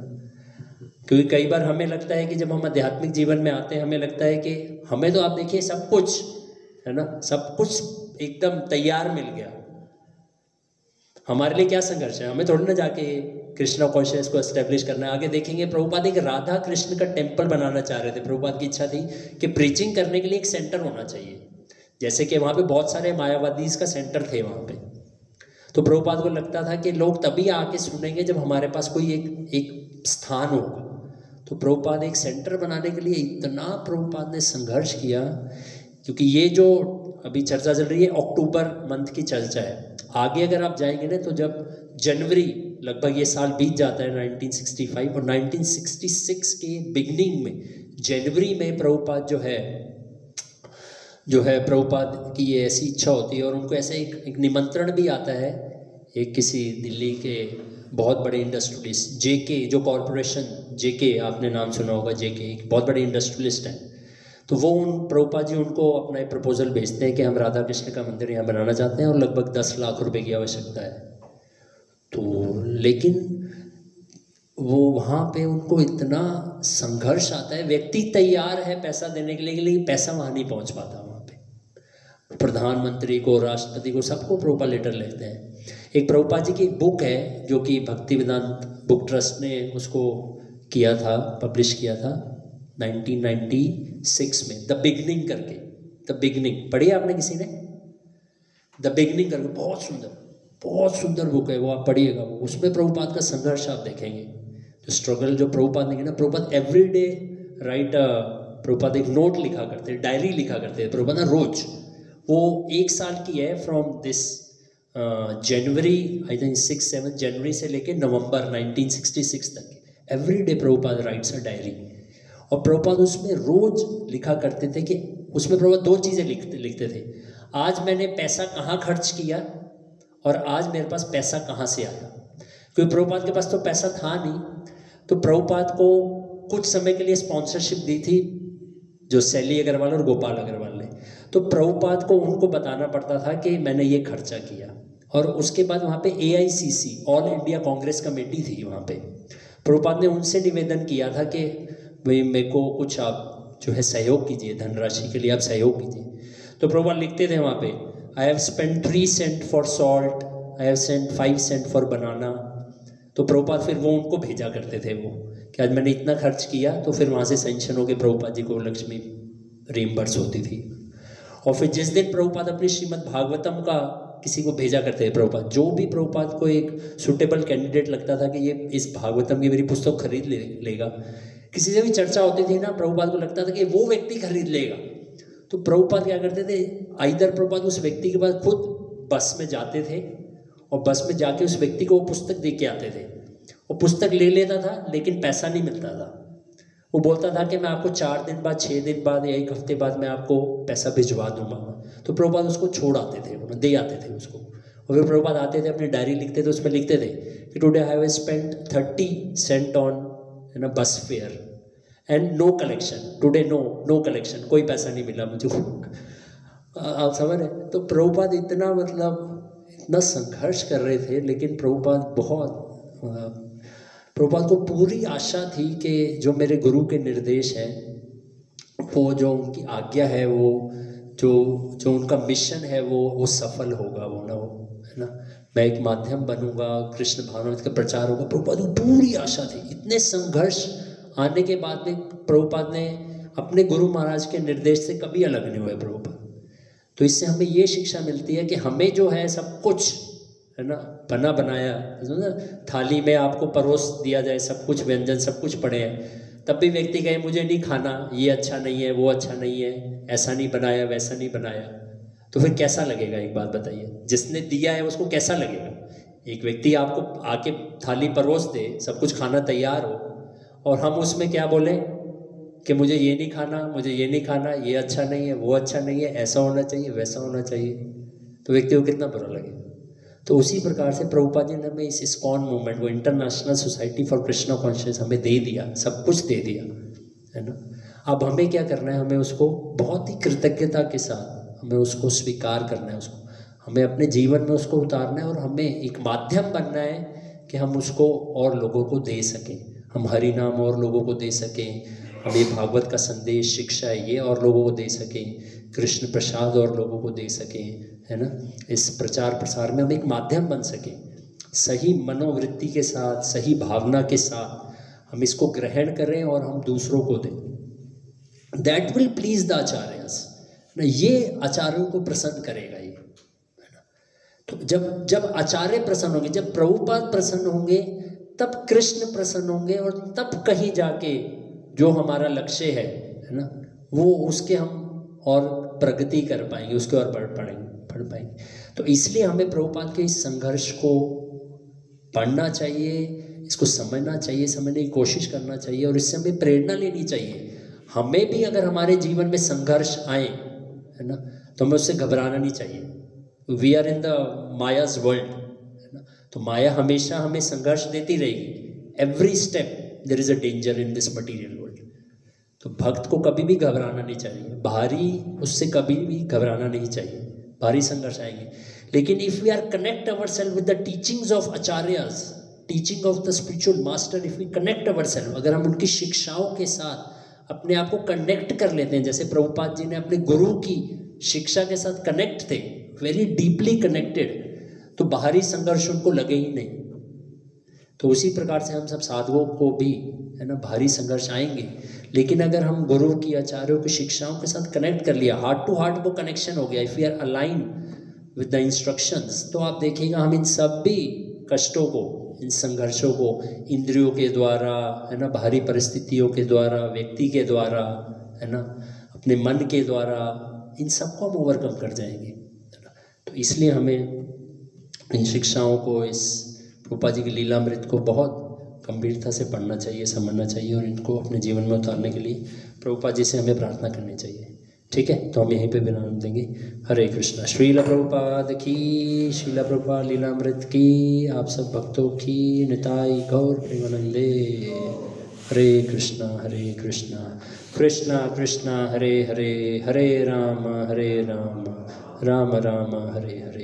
Speaker 1: क्योंकि कई बार हमें लगता है कि जब हम आध्यात्मिक जीवन में आते हैं हमें लगता है कि हमें तो आप देखिए सब कुछ है ना, सब कुछ एकदम तैयार मिल गया, हमारे लिए क्या संघर्ष है, हमें थोड़ी ना जाके कृष्णा कॉन्शियस को एस्टेब्लिश करना है। आगे देखेंगे प्रभुपाद एक राधा कृष्ण का टेम्पल बनाना चाह रहे थे। प्रभुपाद की इच्छा थी कि प्रीचिंग करने के लिए एक सेंटर होना चाहिए, जैसे कि वहाँ पे बहुत सारे मायावादीज का सेंटर थे वहाँ पे। तो प्रभुपाद को लगता था कि लोग तभी आके सुनेंगे जब हमारे पास कोई एक स्थान होगा। तो प्रभुपाद एक सेंटर बनाने के लिए इतना प्रभुपाद ने संघर्ष किया, क्योंकि ये जो अभी चर्चा चल रही है अक्टूबर मंथ की चर्चा है। आगे अगर आप जाएंगे ना तो जब जनवरी लगभग ये साल बीत जाता है 1965 और 1966 के बिगनिंग में जनवरी में प्रभुपाद जो है प्रभुपाद की ये ऐसी इच्छा होती है और उनको ऐसे एक निमंत्रण भी आता है एक किसी दिल्ली के बहुत बड़े इंडस्ट्रियलिस्ट जेके, जो कॉरपोरेशन जेके, आपने नाम सुना होगा, जेके एक बहुत बड़े इंडस्ट्रियलिस्ट हैं। तो वो प्रभुपाद जी उनको अपना एक प्रपोजल भेजते हैं कि हम राधा कृष्ण का मंदिर यहाँ बनाना चाहते हैं और लगभग 10 लाख रुपए की आवश्यकता है। तो लेकिन वो वहाँ पे उनको इतना संघर्ष आता है, व्यक्ति तैयार है पैसा देने के लिए, लेकिन पैसा वहाँ नहीं पहुँच पाता। वहाँ पे प्रधानमंत्री को, राष्ट्रपति को, सबको प्रभुपाद लेटर लिखते हैं। एक प्रभुपाद जी की एक बुक है जो कि भक्ति वेदांत बुक ट्रस्ट ने उसको किया था, पब्लिश किया था 1996 में, द बिगनिंग करके। द बिगनिंग पढ़ी आपने किसी ने? द बिगनिंग करके बहुत सुंदर बुक है वो, आप पढ़िएगा। वो उसमें प्रभुपाद का संघर्ष आप देखेंगे, जो स्ट्रगल जो प्रभुपाद ने किया ना। प्रभुपाद एवरीडे राइट, प्रभुपाद एक नोट लिखा करते हैं, डायरी लिखा करते हैं प्रभुपाद ना रोज। वो 1 साल की है, from this January I think 6-7 जनवरी से लेके नवंबर 1966 तक everyday Prabhupada rights a diary. और प्रभुपाद उसमें रोज लिखा करते थे कि उसमें प्रभुपाद 2 चीज़ें लिखते थे, आज मैंने पैसा कहाँ खर्च किया और आज मेरे पास पैसा कहाँ से आया। क्योंकि प्रभुपाद के पास तो पैसा था नहीं, तो प्रभुपाद को कुछ समय के लिए स्पॉन्सरशिप दी थी जो सैली अग्रवाल और गोपाल अग्रवाल ने। तो प्रभुपाद को उनको बताना पड़ता था कि मैंने ये खर्चा किया। और उसके बाद वहाँ पे AICC all India Congress committee थी वहाँ पे। प्रभुपाद ने उनसे निवेदन किया था कि भाई मेरे को कुछ आप जो है सहयोग कीजिए, धनराशि के लिए आप सहयोग कीजिए। तो प्रभुपाद लिखते थे वहाँ पे, I have spend 3 sent for salt, I have sent 5 sent for बनाना। तो प्रभुपाद फिर वो उनको भेजा करते थे वो कि आज मैंने इतना खर्च किया, तो फिर वहाँ से सेंक्शन होकर प्रभुपाद जी को लक्ष्मी रिम्बर्स होती थी। और फिर जिस दिन प्रभुपाद अपनी श्रीमद् भागवतम का किसी को भेजा करते थे प्रभुपाद, जो भी प्रभुपाद को एक सुटेबल कैंडिडेट लगता था कि ये इस भागवतम की मेरी पुस्तक खरीद लेगा, किसी से भी चर्चा होती थी ना, प्रभुपाद को लगता था कि वो व्यक्ति खरीद लेगा। तो प्रभुपाद क्या करते थे, आइदर प्रभुपाद उस व्यक्ति के पास खुद बस में जाते थे और बस में जाके उस व्यक्ति को वो पुस्तक दे के आते थे। वो पुस्तक ले लेता था लेकिन पैसा नहीं मिलता था। वो बोलता था कि मैं आपको 4 दिन बाद, 6 दिन बाद या 1 हफ्ते बाद मैं आपको पैसा भिजवा दूंगा। तो प्रभुपाद उसको छोड़ आते थे, उन्हें दे आते थे उसको। और फिर प्रभुपाद आते थे, अपनी डायरी लिखते थे, उसमें लिखते थे कि today I have spent 30 cent on bus fare and no collection, today no collection, कोई पैसा नहीं मिला मुझे। आप समझ रहे? तो प्रभुपाद इतना इतना संघर्ष कर रहे थे, लेकिन प्रभुपाद को पूरी आशा थी कि जो मेरे गुरु के निर्देश हैं, वो जो उनकी आज्ञा है, वो जो उनका मिशन है वो सफल होगा, वो ना हो, है ना। मैं एक माध्यम बनूंगा, कृष्ण भावनामृत का प्रचार होगा। प्रभुपाद को पूरी आशा थी। इतने संघर्ष आने के बाद में प्रभुपाद ने अपने गुरु महाराज के निर्देश से कभी अलग नहीं हुए प्रभुपाद। तो इससे हमें ये शिक्षा मिलती है कि हमें जो है सब कुछ, है ना, बना बनाया थाली में आपको परोस दिया जाए, सब कुछ व्यंजन सब कुछ पड़े हैं, तब भी व्यक्ति कहे मुझे नहीं खाना, ये अच्छा नहीं है, वो अच्छा नहीं है, ऐसा नहीं बनाया, वैसा नहीं बनाया, तो फिर कैसा लगेगा? एक बात बताइए, जिसने दिया है उसको कैसा लगेगा? एक व्यक्ति आपको आके थाली परोस दे, सब कुछ खाना तैयार हो, और हम उसमें क्या बोले कि मुझे ये नहीं खाना, मुझे ये नहीं खाना, ये अच्छा नहीं है, वो अच्छा नहीं है, ऐसा होना चाहिए, वैसा होना चाहिए, तो व्यक्ति को कितना बुरा लगेगा। तो उसी प्रकार से प्रभुपाद जी ने हमें इस इस्कॉन मूवमेंट, वो international society for Krishna conscious, हमें दे दिया, सब कुछ दे दिया, है ना। अब हमें क्या करना है, हमें उसको बहुत ही कृतज्ञता के साथ हमें उसको स्वीकार करना है, उसको हमें अपने जीवन में उसको उतारना है और हमें एक माध्यम बनना है कि हम उसको और लोगों को दे सकें, हम हरि नाम और लोगों को दे सकें, हम ये भागवत का संदेश शिक्षा है ये और लोगों को दे सकें, कृष्ण प्रसाद और लोगों को दे सकें, है ना। इस प्रचार प्रसार में हम एक माध्यम बन सकें, सही मनोवृत्ति के साथ, सही भावना के साथ हम इसको ग्रहण करें और हम दूसरों को दें। That will please the acharyas, ये आचार्यों को प्रसन्न करेगा ये, है ना। तो जब आचार्य प्रसन्न होंगे, जब प्रभुपाद प्रसन्न होंगे, तब कृष्ण प्रसन्न होंगे और तब कहीं जाके जो हमारा लक्ष्य है ना, वो उसके हम और प्रगति कर पाएंगे, उसके और बढ़ पाएंगे। तो इसलिए हमें प्रभुपाद के इस संघर्ष को पढ़ना चाहिए, इसको समझना चाहिए, समझने की कोशिश करना चाहिए और इससे हमें प्रेरणा लेनी चाहिए। हमें भी अगर हमारे जीवन में संघर्ष आए, है ना, तो हमें उससे घबराना नहीं चाहिए। We are in the Maya's world, है ना, तो माया हमेशा हमें संघर्ष देती रहेगी। Every step there is a danger in this material world. तो भक्त को कभी भी घबराना नहीं चाहिए, बाहरी उससे कभी भी घबराना नहीं चाहिए, भारी संघर्ष आएंगे। लेकिन if we are connect our self with the teachings of acharyas, teaching of the spiritual master, if we connect our self, अगर हम उनकी शिक्षाओं के साथ अपने आप को कनेक्ट कर लेते हैं, जैसे प्रभुपाद जी ने अपने गुरु की शिक्षा के साथ कनेक्ट थे, वेरी डीपली कनेक्टेड, तो बाहरी संघर्ष उनको लगे ही नहीं। तो उसी प्रकार से हम सब साधुओं को भी, है ना, भारी संघर्ष आएंगे, लेकिन अगर हम गुरु की, आचार्यों की शिक्षाओं के साथ कनेक्ट कर लिया, हार्ट टू हार्ट वो कनेक्शन हो गया, if we are align with the instructions, तो आप देखिएगा हम इन सब भी कष्टों को, इन संघर्षों को इंद्रियों के द्वारा, है ना, बाहरी परिस्थितियों के द्वारा, व्यक्ति के द्वारा, है ना, अपने मन के द्वारा, इन सबको हम ओवरकम कर जाएंगे, है ना। तो इसलिए हमें इन शिक्षाओं को, इस प्रभुपाद जी की लीलामृत को बहुत गंभीरता से पढ़ना चाहिए, समझना चाहिए और इनको अपने जीवन में उतारने के लिए प्रभुपाद जी से हमें प्रार्थना करनी चाहिए। ठीक है, तो हम यहीं पे विराम देंगे। हरे कृष्णा। श्रील प्रभुपाद की, श्रील प्रभुपाद लीलामृत की, आप सब भक्तों की निताई गौर प्रेमानंदे। हरे कृष्णा कृष्णा कृष्णा हरे हरे, हरे राम राम राम हरे हरे।